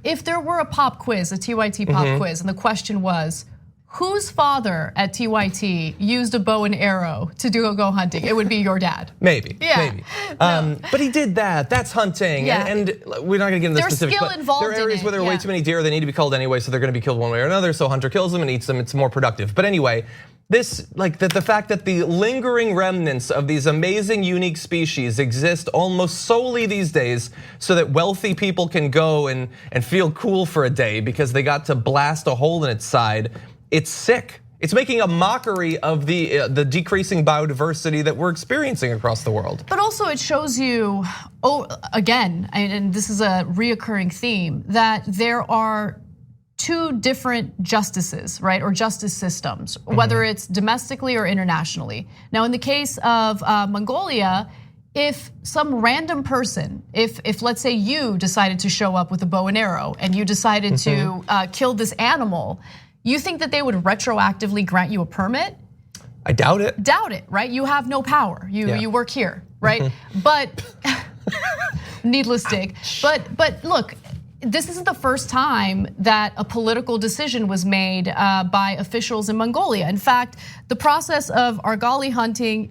if there were a pop quiz, a TYT pop quiz, and the question was, whose father at TYT used a bow and arrow to go hunting? It would be your dad. Maybe, Yeah. maybe. But he did that. That's hunting. Yeah. And we're not gonna get into the specifics. There's skill involved there are areas in it, where there are way too many deer. They need to be killed anyway, so they're gonna be killed one way or another. So hunter kills them and eats them. It's more productive. But anyway, this, like the fact that the lingering remnants of these amazing, unique species exist almost solely these days so that wealthy people can go and feel cool for a day because they got to blast a hole in its side. It's sick. It's making a mockery of the decreasing biodiversity that we're experiencing across the world. But also it shows you, again, and this is a reoccurring theme, that there are two different justices, right, or justice systems, whether it's domestically or internationally. Now, in the case of Mongolia, if some random person, if let's say you decided to show up with a bow and arrow and you decided to kill this animal, you think that they would retroactively grant you a permit? I doubt it. Doubt it, right? You have no power. You work here, right? But needless dig. But look, this isn't the first time that a political decision was made by officials in Mongolia. In fact, the process of argali hunting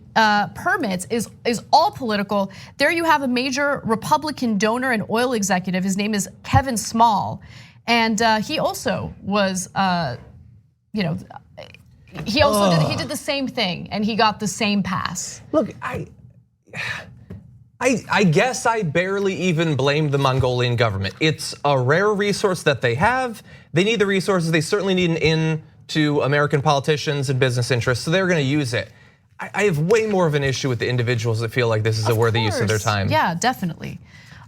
permits is all political. There you have a major Republican donor and oil executive. His name is Kevin Small. And he also was, he did the same thing, and he got the same pass. Look, I guess I barely even blame the Mongolian government. It's a rare resource that they have. They need the resources. They certainly need an in to American politicians and business interests, so they're going to use it. I have way more of an issue with the individuals that feel like this is a worthy use of their time. Yeah, definitely.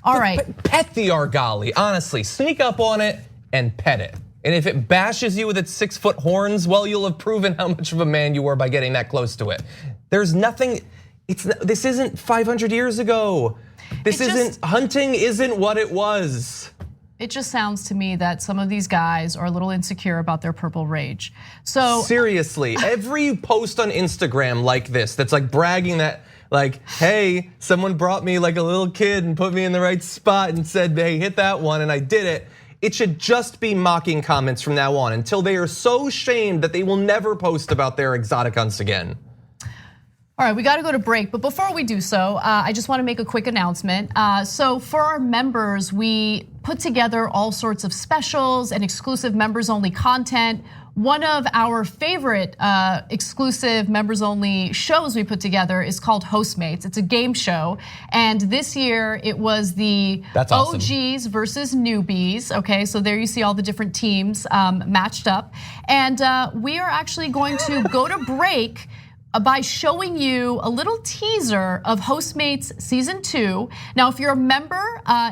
All right. Pet the argali, honestly. Sneak up on it and pet it. And if it bashes you with its 6-foot horns, well, you'll have proven how much of a man you were by getting that close to it. There's nothing, this isn't 500 years ago. Hunting isn't what it was. It just sounds to me that some of these guys are a little insecure about their purple rage. So seriously, every post on Instagram like this, that's like bragging that, like, hey, someone brought me like a little kid and put me in the right spot and said, hey, hit that one, and I did it. It should just be mocking comments from now on until they are so shamed that they will never post about their exotic hunts again. All right, we got to go to break, but before we do so, I just want to make a quick announcement. So for our members, we put together all sorts of specials and exclusive members-only content. One of our favorite exclusive members-only shows we put together is called Hostmates. It's a game show, and this year it was the OGs versus newbies. Okay, so there you see all the different teams matched up, and we are actually going to go to break by showing you a little teaser of Hostmates Season 2. Now, if you're a member,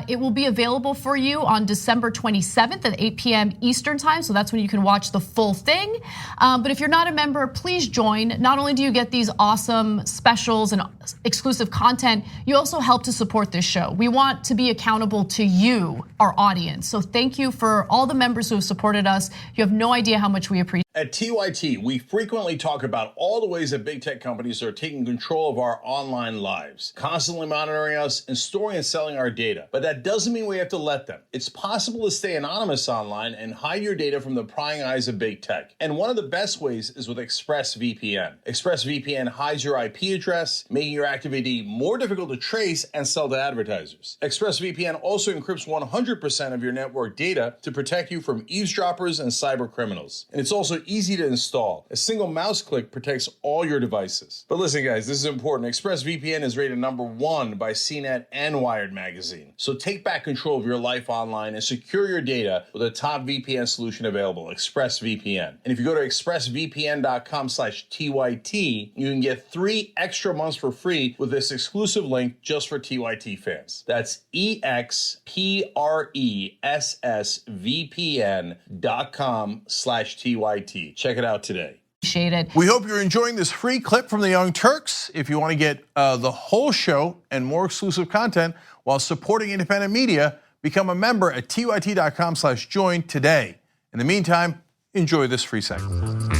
it will be available for you on December 27th at 8 p.m. Eastern time, so that's when you can watch the full thing. But if you're not a member, please join. Not only do you get these awesome specials and exclusive content, you also help to support this show. We want to be accountable to you, our audience. So thank you for all the members who have supported us. You have no idea how much we appreciate. At TYT, we frequently talk about all the ways that big tech companies are taking control of our online lives, constantly monitoring us and storing and selling our data. But that doesn't mean we have to let them. It's possible to stay anonymous online and hide your data from the prying eyes of big tech. And one of the best ways is with ExpressVPN. ExpressVPN hides your IP address, making your activity more difficult to trace and sell to advertisers. ExpressVPN also encrypts 100% of your network data to protect you from eavesdroppers and cyber criminals. And it's also easy to install. A single mouse click protects all your devices. But listen, guys, this is important. ExpressVPN is rated #1 by CNET and Wired magazine. So take back control of your life online and secure your data with a top VPN solution available, ExpressVPN. And if you go to expressvpn.com/TYT, you can get 3 extra months for free with this exclusive link just for TYT fans. That's expressvpn.com/TYT. Check it out today. Appreciate it. We hope you're enjoying this free clip from the Young Turks. If you want to get the whole show and more exclusive content while supporting independent media, become a member at tyt.com/join today. In the meantime, enjoy this free segment.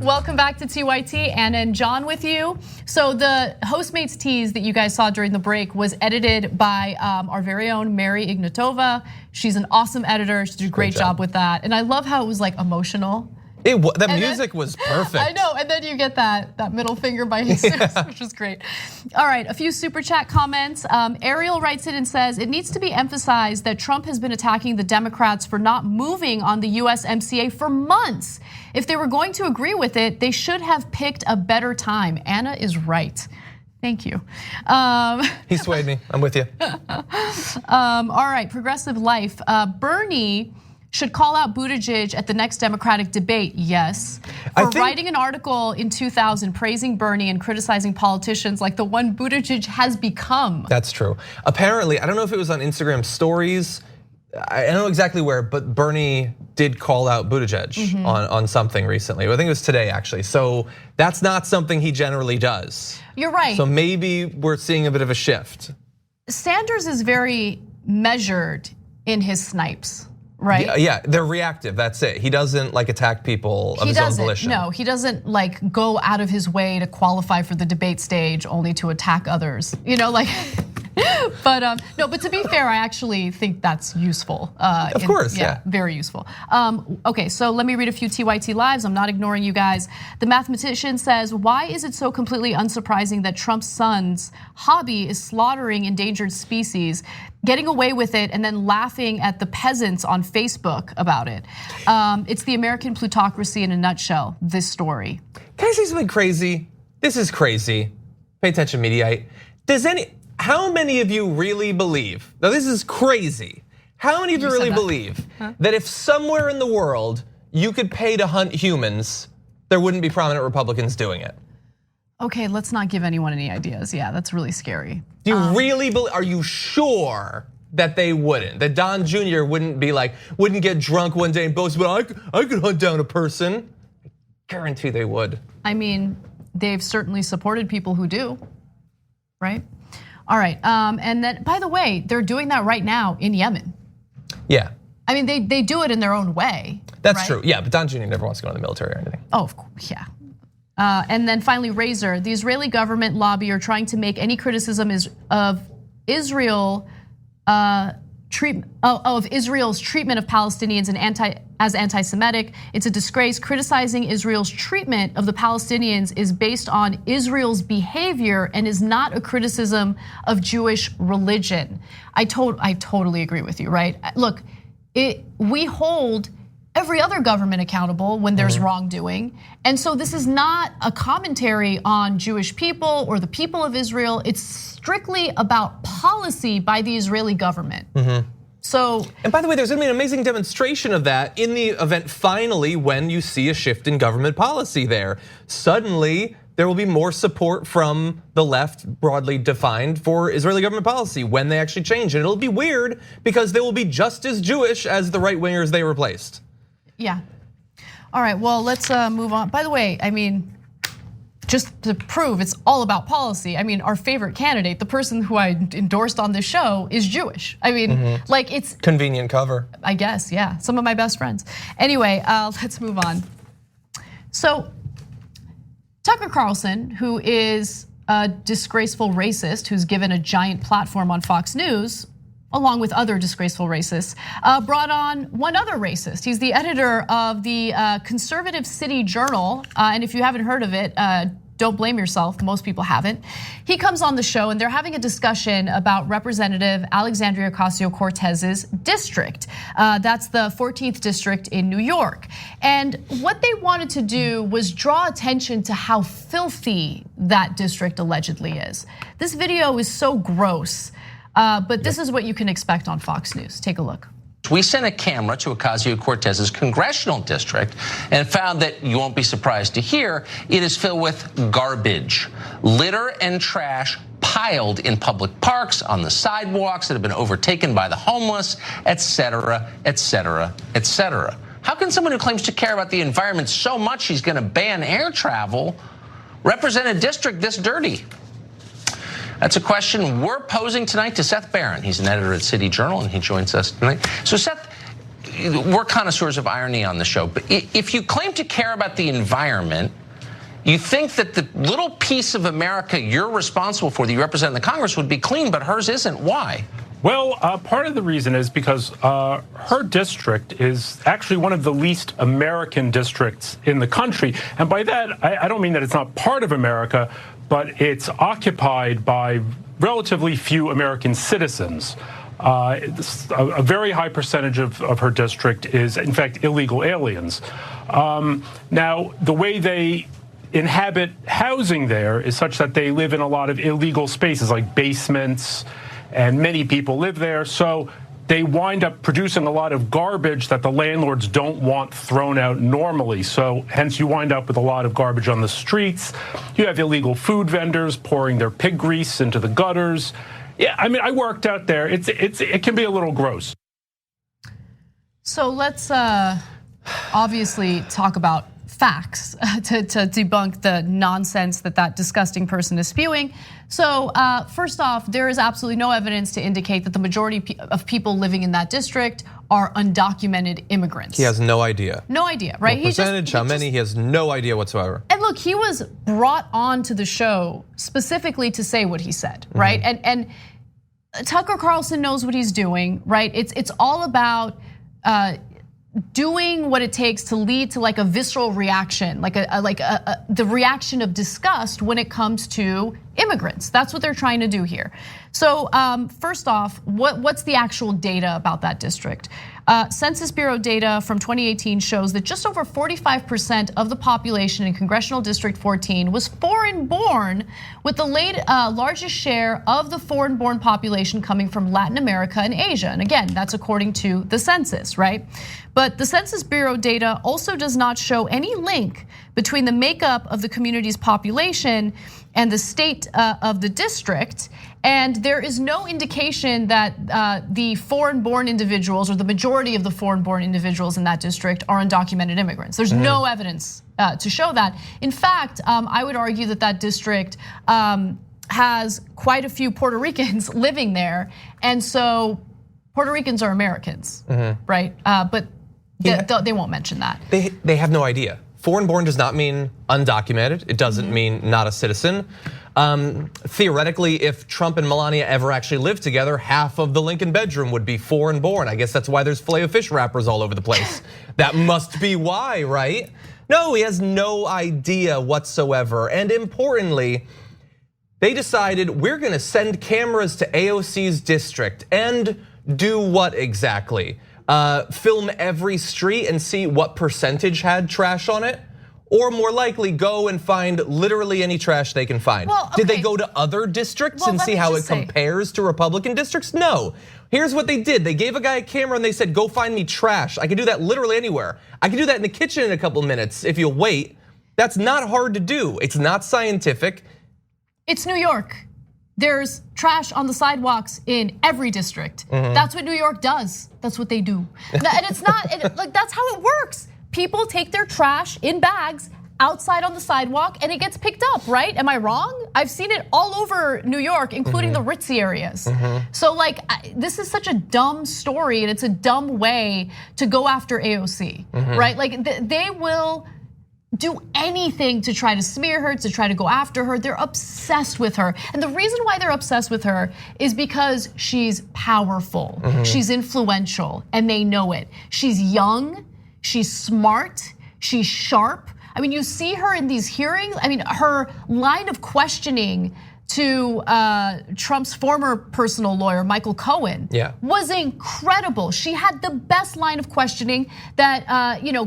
Welcome back to TYT, Anna and John with you. So the Postmates tease that you guys saw during the break was edited by our very own Mary Ignatova. She's an awesome editor. She did a great job with that. And I love how it was like emotional. The music was perfect. I know, and then you get that middle finger by Jesus, which was great. All right, a few super chat comments. Ariel writes in and says, it needs to be emphasized that Trump has been attacking the Democrats for not moving on the USMCA for months. If they were going to agree with it, they should have picked a better time. Anna is right. Thank you. He swayed me, I'm with you. All right, Progressive Life. Bernie should call out Buttigieg at the next Democratic debate, yes. For writing an article in 2000 praising Bernie and criticizing politicians like the one Buttigieg has become. That's true. Apparently, I don't know if it was on Instagram stories, I don't know exactly where, but Bernie did call out Buttigieg on something recently. I think it was today, actually. So that's not something he generally does. You're right. So maybe we're seeing a bit of a shift. Sanders is very measured in his snipes. Right? Yeah, they're reactive, that's it. He doesn't like attack people of his own volition. No, he doesn't like go out of his way to qualify for the debate stage only to attack others. You know, like, but no, but to be fair, I actually think that's useful. Of course, yeah. Very useful. Okay, so let me read a few TYT lives. I'm not ignoring you guys. The mathematician says, why is it so completely unsurprising that Trump's son's hobby is slaughtering endangered species, getting away with it, and then laughing at the peasants on Facebook about it? It's the American plutocracy in a nutshell, this story. Can I say something crazy? This is crazy. Pay attention, Mediaite. How many of you really believe, now this is crazy, how many of you really believe that if somewhere in the world you could pay to hunt humans, there wouldn't be prominent Republicans doing it? Okay, let's not give anyone any ideas. Yeah, that's really scary. Do you really believe, are you sure that they wouldn't? That Don Jr. wouldn't be like, wouldn't get drunk one day and boast, but I could hunt down a person. I guarantee they would. I mean, they've certainly supported people who do, right? All right, and then by the way, they're doing that right now in Yemen. Yeah. I mean, they do it in their own way. That's true, yeah, but Don Jr. never wants to go in the military or anything. Oh, of course, yeah. And then finally, Razor, the Israeli government lobby are trying to make any criticism of Israel of Israel's treatment of Palestinians and as anti-Semitic. It's a disgrace. Criticizing Israel's treatment of the Palestinians is based on Israel's behavior and is not a criticism of Jewish religion. I totally agree with you, right? Look, we hold every other government accountable when there's wrongdoing. And so this is not a commentary on Jewish people or the people of Israel. It's strictly about policy by the Israeli government. So, and by the way, there's gonna be an amazing demonstration of that in the event finally when you see a shift in government policy there. Suddenly, there will be more support from the left, broadly defined, for Israeli government policy when they actually change. And it'll be weird because they will be just as Jewish as the right wingers they replaced. Yeah. All right, well, let's move on. By the way, I mean, just to prove it's all about policy, I mean, our favorite candidate, the person who I endorsed on this show, is Jewish. I mean, like it's convenient cover. I guess, yeah, some of my best friends. Anyway, let's move on. So, Tucker Carlson, who is a disgraceful racist who's given a giant platform on Fox News, along with other disgraceful racists, brought on one other racist. He's the editor of the Conservative City Journal, and if you haven't heard of it, don't blame yourself, most people haven't. He comes on the show and they're having a discussion about Representative Alexandria Ocasio-Cortez's district. That's the 14th district in New York. And what they wanted to do was draw attention to how filthy that district allegedly is. This video is so gross. But this is what you can expect on Fox News. Take a look. We sent a camera to Ocasio-Cortez's congressional district and found that, you won't be surprised to hear, it is filled with garbage, litter and trash piled in public parks, on the sidewalks that have been overtaken by the homeless, etc., etc., etc. How can someone who claims to care about the environment so much he's going to ban air travel represent a district this dirty? That's a question we're posing tonight to Seth Barron. He's an editor at City Journal, and he joins us tonight. So Seth, we're connoisseurs of irony on the show, but if you claim to care about the environment You think that the little piece of America you're responsible for, that you represent in the Congress, would be clean, but hers isn't. Why? Well, part of the reason is because her district is actually one of the least American districts in the country. And by that, I don't mean that it's not part of America, but it's occupied by relatively few American citizens. A very high percentage of her district is, in fact, illegal aliens. Now, the way they inhabit housing there is such that they live in a lot of illegal spaces, like basements, and many people live there. So they wind up producing a lot of garbage that the landlords don't want thrown out normally. So hence you wind up with a lot of garbage on the streets. You have illegal food vendors pouring their pig grease into the gutters. Yeah, I mean, I worked out there. It can be a little gross. So let's obviously talk about facts to debunk the nonsense that disgusting person is spewing. So first off, there is absolutely no evidence to indicate that the majority of people living in that district are undocumented immigrants. He has no idea. No idea, right? What percentage, how many, he has no idea whatsoever. And look, he was brought on to the show specifically to say what he said, right? And Tucker Carlson knows what he's doing, right? It's all about doing what it takes to lead to like a visceral reaction, like the reaction of disgust when it comes to immigrants. That's what they're trying to do here. So first off, what's the actual data about that district? Census Bureau data from 2018 shows that just over 45% of the population in Congressional District 14 was foreign-born, with the largest share of the foreign-born population coming from Latin America and Asia. And again, that's according to the census, right? But the Census Bureau data also does not show any link between the makeup of the community's population and the state of the district. And there is no indication that the foreign-born individuals, or the majority of the foreign-born individuals in that district, are undocumented immigrants. There's no evidence to show that. In fact, I would argue that district has quite a few Puerto Ricans living there. And so Puerto Ricans are Americans, right? But they won't mention that. They have no idea. Foreign-born does not mean undocumented. It doesn't mean not a citizen. Theoretically, if Trump and Melania ever actually lived together, half of the Lincoln bedroom would be foreign-born. I guess that's why there's Filet-O-Fish wrappers all over the place. That must be why, right? No, he has no idea whatsoever. And importantly, they decided we're gonna send cameras to AOC's district and do what exactly? Film every street and see what percentage had trash on it? Or more likely, go and find literally any trash they can find. Well, okay. Did they go to other districts and see how it compares to Republican districts? No. Here's what they did. They gave a guy a camera and they said, go find me trash. I can do that literally anywhere. I can do that in the kitchen in a couple minutes if you'll wait. That's not hard to do. It's not scientific. It's New York. There's trash on the sidewalks in every district. That's what New York does. That's what they do. And it's not, like that's how it works. People take their trash in bags outside on the sidewalk and it gets picked up, right? Am I wrong? I've seen it all over New York, including the ritzy areas. So like, this is such a dumb story and it's a dumb way to go after AOC, right? Like they will do anything to try to smear her, to try to go after her. They're obsessed with her. And the reason why they're obsessed with her is because she's powerful, she's influential, and they know it. She's young, she's smart, she's sharp. I mean, you see her in these hearings. I mean, her line of questioning to Trump's former personal lawyer, Michael Cohen, was incredible. She had the best line of questioning that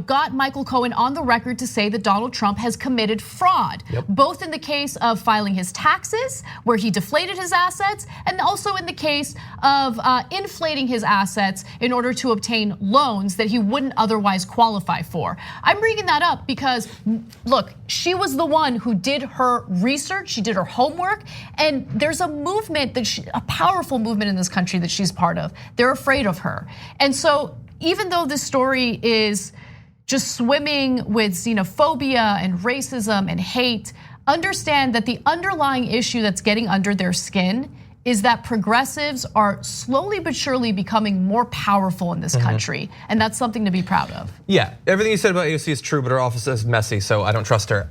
got Michael Cohen on the record to say that Donald Trump has committed fraud, both in the case of filing his taxes, where he deflated his assets, and also in the case of inflating his assets in order to obtain loans that he wouldn't otherwise qualify for. I'm bringing that up because, look, she was the one who did her research, she did her homework, and there's a movement a powerful movement in this country that she's part of. They're afraid of her. And so even though this story is just swimming with xenophobia and racism and hate, understand that the underlying issue that's getting under their skin is that progressives are slowly but surely becoming more powerful in this country. And that's something to be proud of. Yeah, everything you said about AOC is true, but her office is messy, so I don't trust her.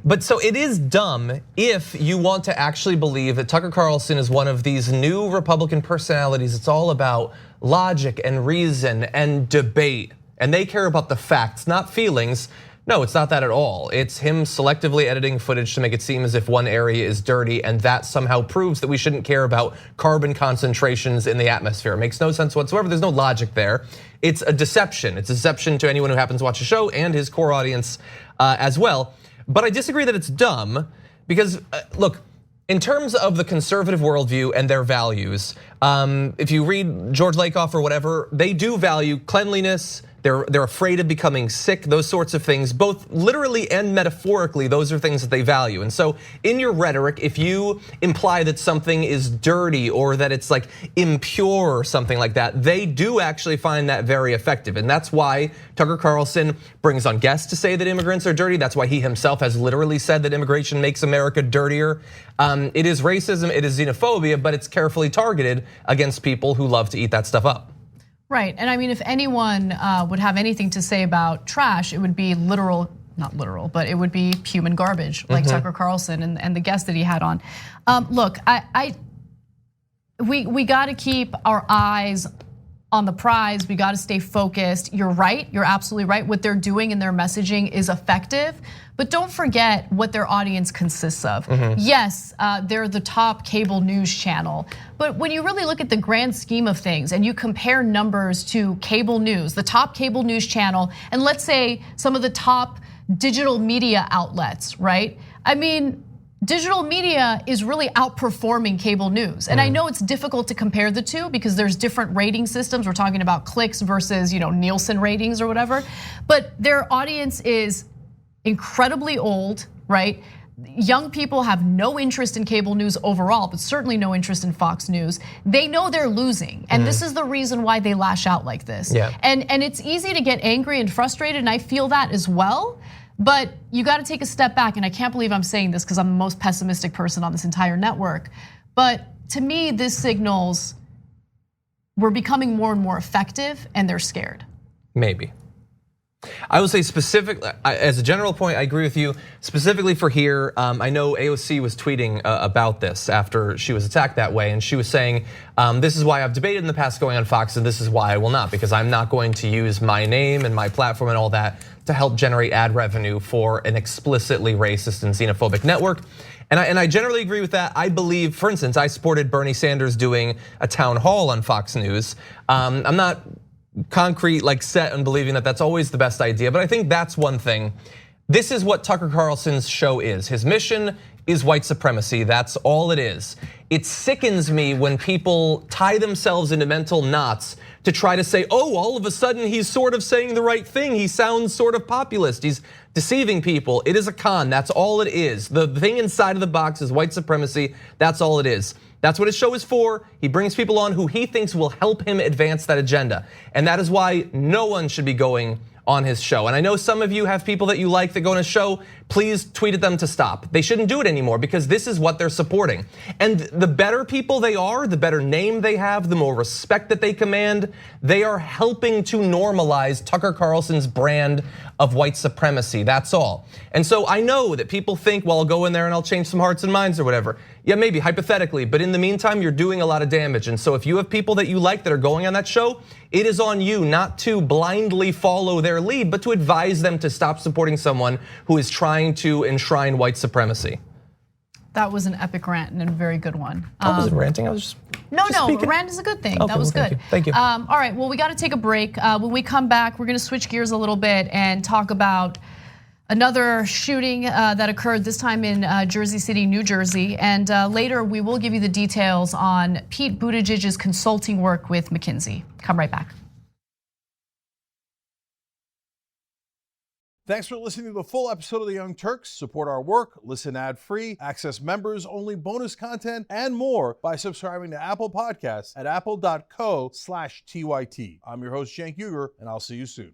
But so it is dumb if you want to actually believe that Tucker Carlson is one of these new Republican personalities. It's all about logic and reason and debate. And they care about the facts, not feelings. No, it's not that at all. It's him selectively editing footage to make it seem as if one area is dirty, and that somehow proves that we shouldn't care about carbon concentrations in the atmosphere. It makes no sense whatsoever. There's no logic there. It's a deception. It's a deception to anyone who happens to watch the show and his core audience as well. But I disagree that it's dumb because, look, in terms of the conservative worldview and their values, if you read George Lakoff or whatever, they do value cleanliness. They're afraid of becoming sick, those sorts of things, both literally and metaphorically, those are things that they value. And so in your rhetoric, if you imply that something is dirty or that it's like impure or something like that, they do actually find that very effective. And that's why Tucker Carlson brings on guests to say that immigrants are dirty. That's why he himself has literally said that immigration makes America dirtier. It is racism, it is xenophobia, but it's carefully targeted against people who love to eat that stuff up. Right, and I mean, if anyone would have anything to say about trash, it would be literal, not literal, but it would be human garbage, like Tucker Carlson and the guest that he had on. Look, we got to keep our eyes on the prize. We got to stay focused. You're right. You're absolutely right. What they're doing in their messaging is effective, but don't forget what their audience consists of. Yes, they're the top cable news channel, but when you really look at the grand scheme of things and you compare numbers to cable news, the top cable news channel, and let's say some of the top digital media outlets, right? I mean, digital media is really outperforming cable news. And I know it's difficult to compare the two because there's different rating systems. We're talking about clicks versus Nielsen ratings or whatever. But their audience is incredibly old, right? Young people have no interest in cable news overall, but certainly no interest in Fox News. They know they're losing, and this is the reason why they lash out like this. Yeah. And it's easy to get angry and frustrated, and I feel that as well. But you got to take a step back, and I can't believe I'm saying this because I'm the most pessimistic person on this entire network. But to me, this signals we're becoming more and more effective, and they're scared. Maybe. I would say specifically, as a general point, I agree with you. Specifically for here, I know AOC was tweeting about this after she was attacked that way, and she was saying, this is why I've debated in the past going on Fox, and this is why I will not, because I'm not going to use my name and my platform and all that to help generate ad revenue for an explicitly racist and xenophobic network. And I generally agree with that. I believe, for instance, I supported Bernie Sanders doing a town hall on Fox News. I'm not concrete, like set on believing that that's always the best idea, but I think that's one thing. This is what Tucker Carlson's show is. His mission is white supremacy. That's all it is. It sickens me when people tie themselves into mental knots to try to say, oh, all of a sudden he's sort of saying the right thing. He sounds sort of populist. He's deceiving people. It is a con. That's all it is. The thing inside of the box is white supremacy. That's all it is. That's what his show is for. He brings people on who he thinks will help him advance that agenda. And that is why no one should be going on his show. And I know some of you have people that you like that go on his show. Please tweet at them to stop. They shouldn't do it anymore because this is what they're supporting. And the better people they are, the better name they have, the more respect that they command, they are helping to normalize Tucker Carlson's brand of white supremacy. That's all. And so I know that people think, well, I'll go in there and I'll change some hearts and minds or whatever. Yeah, maybe hypothetically, but in the meantime, you're doing a lot of damage. And so if you have people that you like that are going on that show, it is on you not to blindly follow their lead, but to advise them to stop supporting someone who is trying to enshrine white supremacy. That was an epic rant and a very good one. I wasn't ranting, I was just No, speaking. rant is a good thing. Okay, that was well, good. Thank you. All right, well, we got to take a break. When we come back, we're going to switch gears a little bit and talk about another shooting that occurred this time in Jersey City, New Jersey. And later, we will give you the details on Pete Buttigieg's consulting work with McKinsey. Come right back. Thanks for listening to the full episode of the Young Turks. Support our work, listen ad-free, access members-only bonus content, and more by subscribing to Apple Podcasts at apple.co/TYT. I'm your host, Cenk Uygur, and I'll see you soon.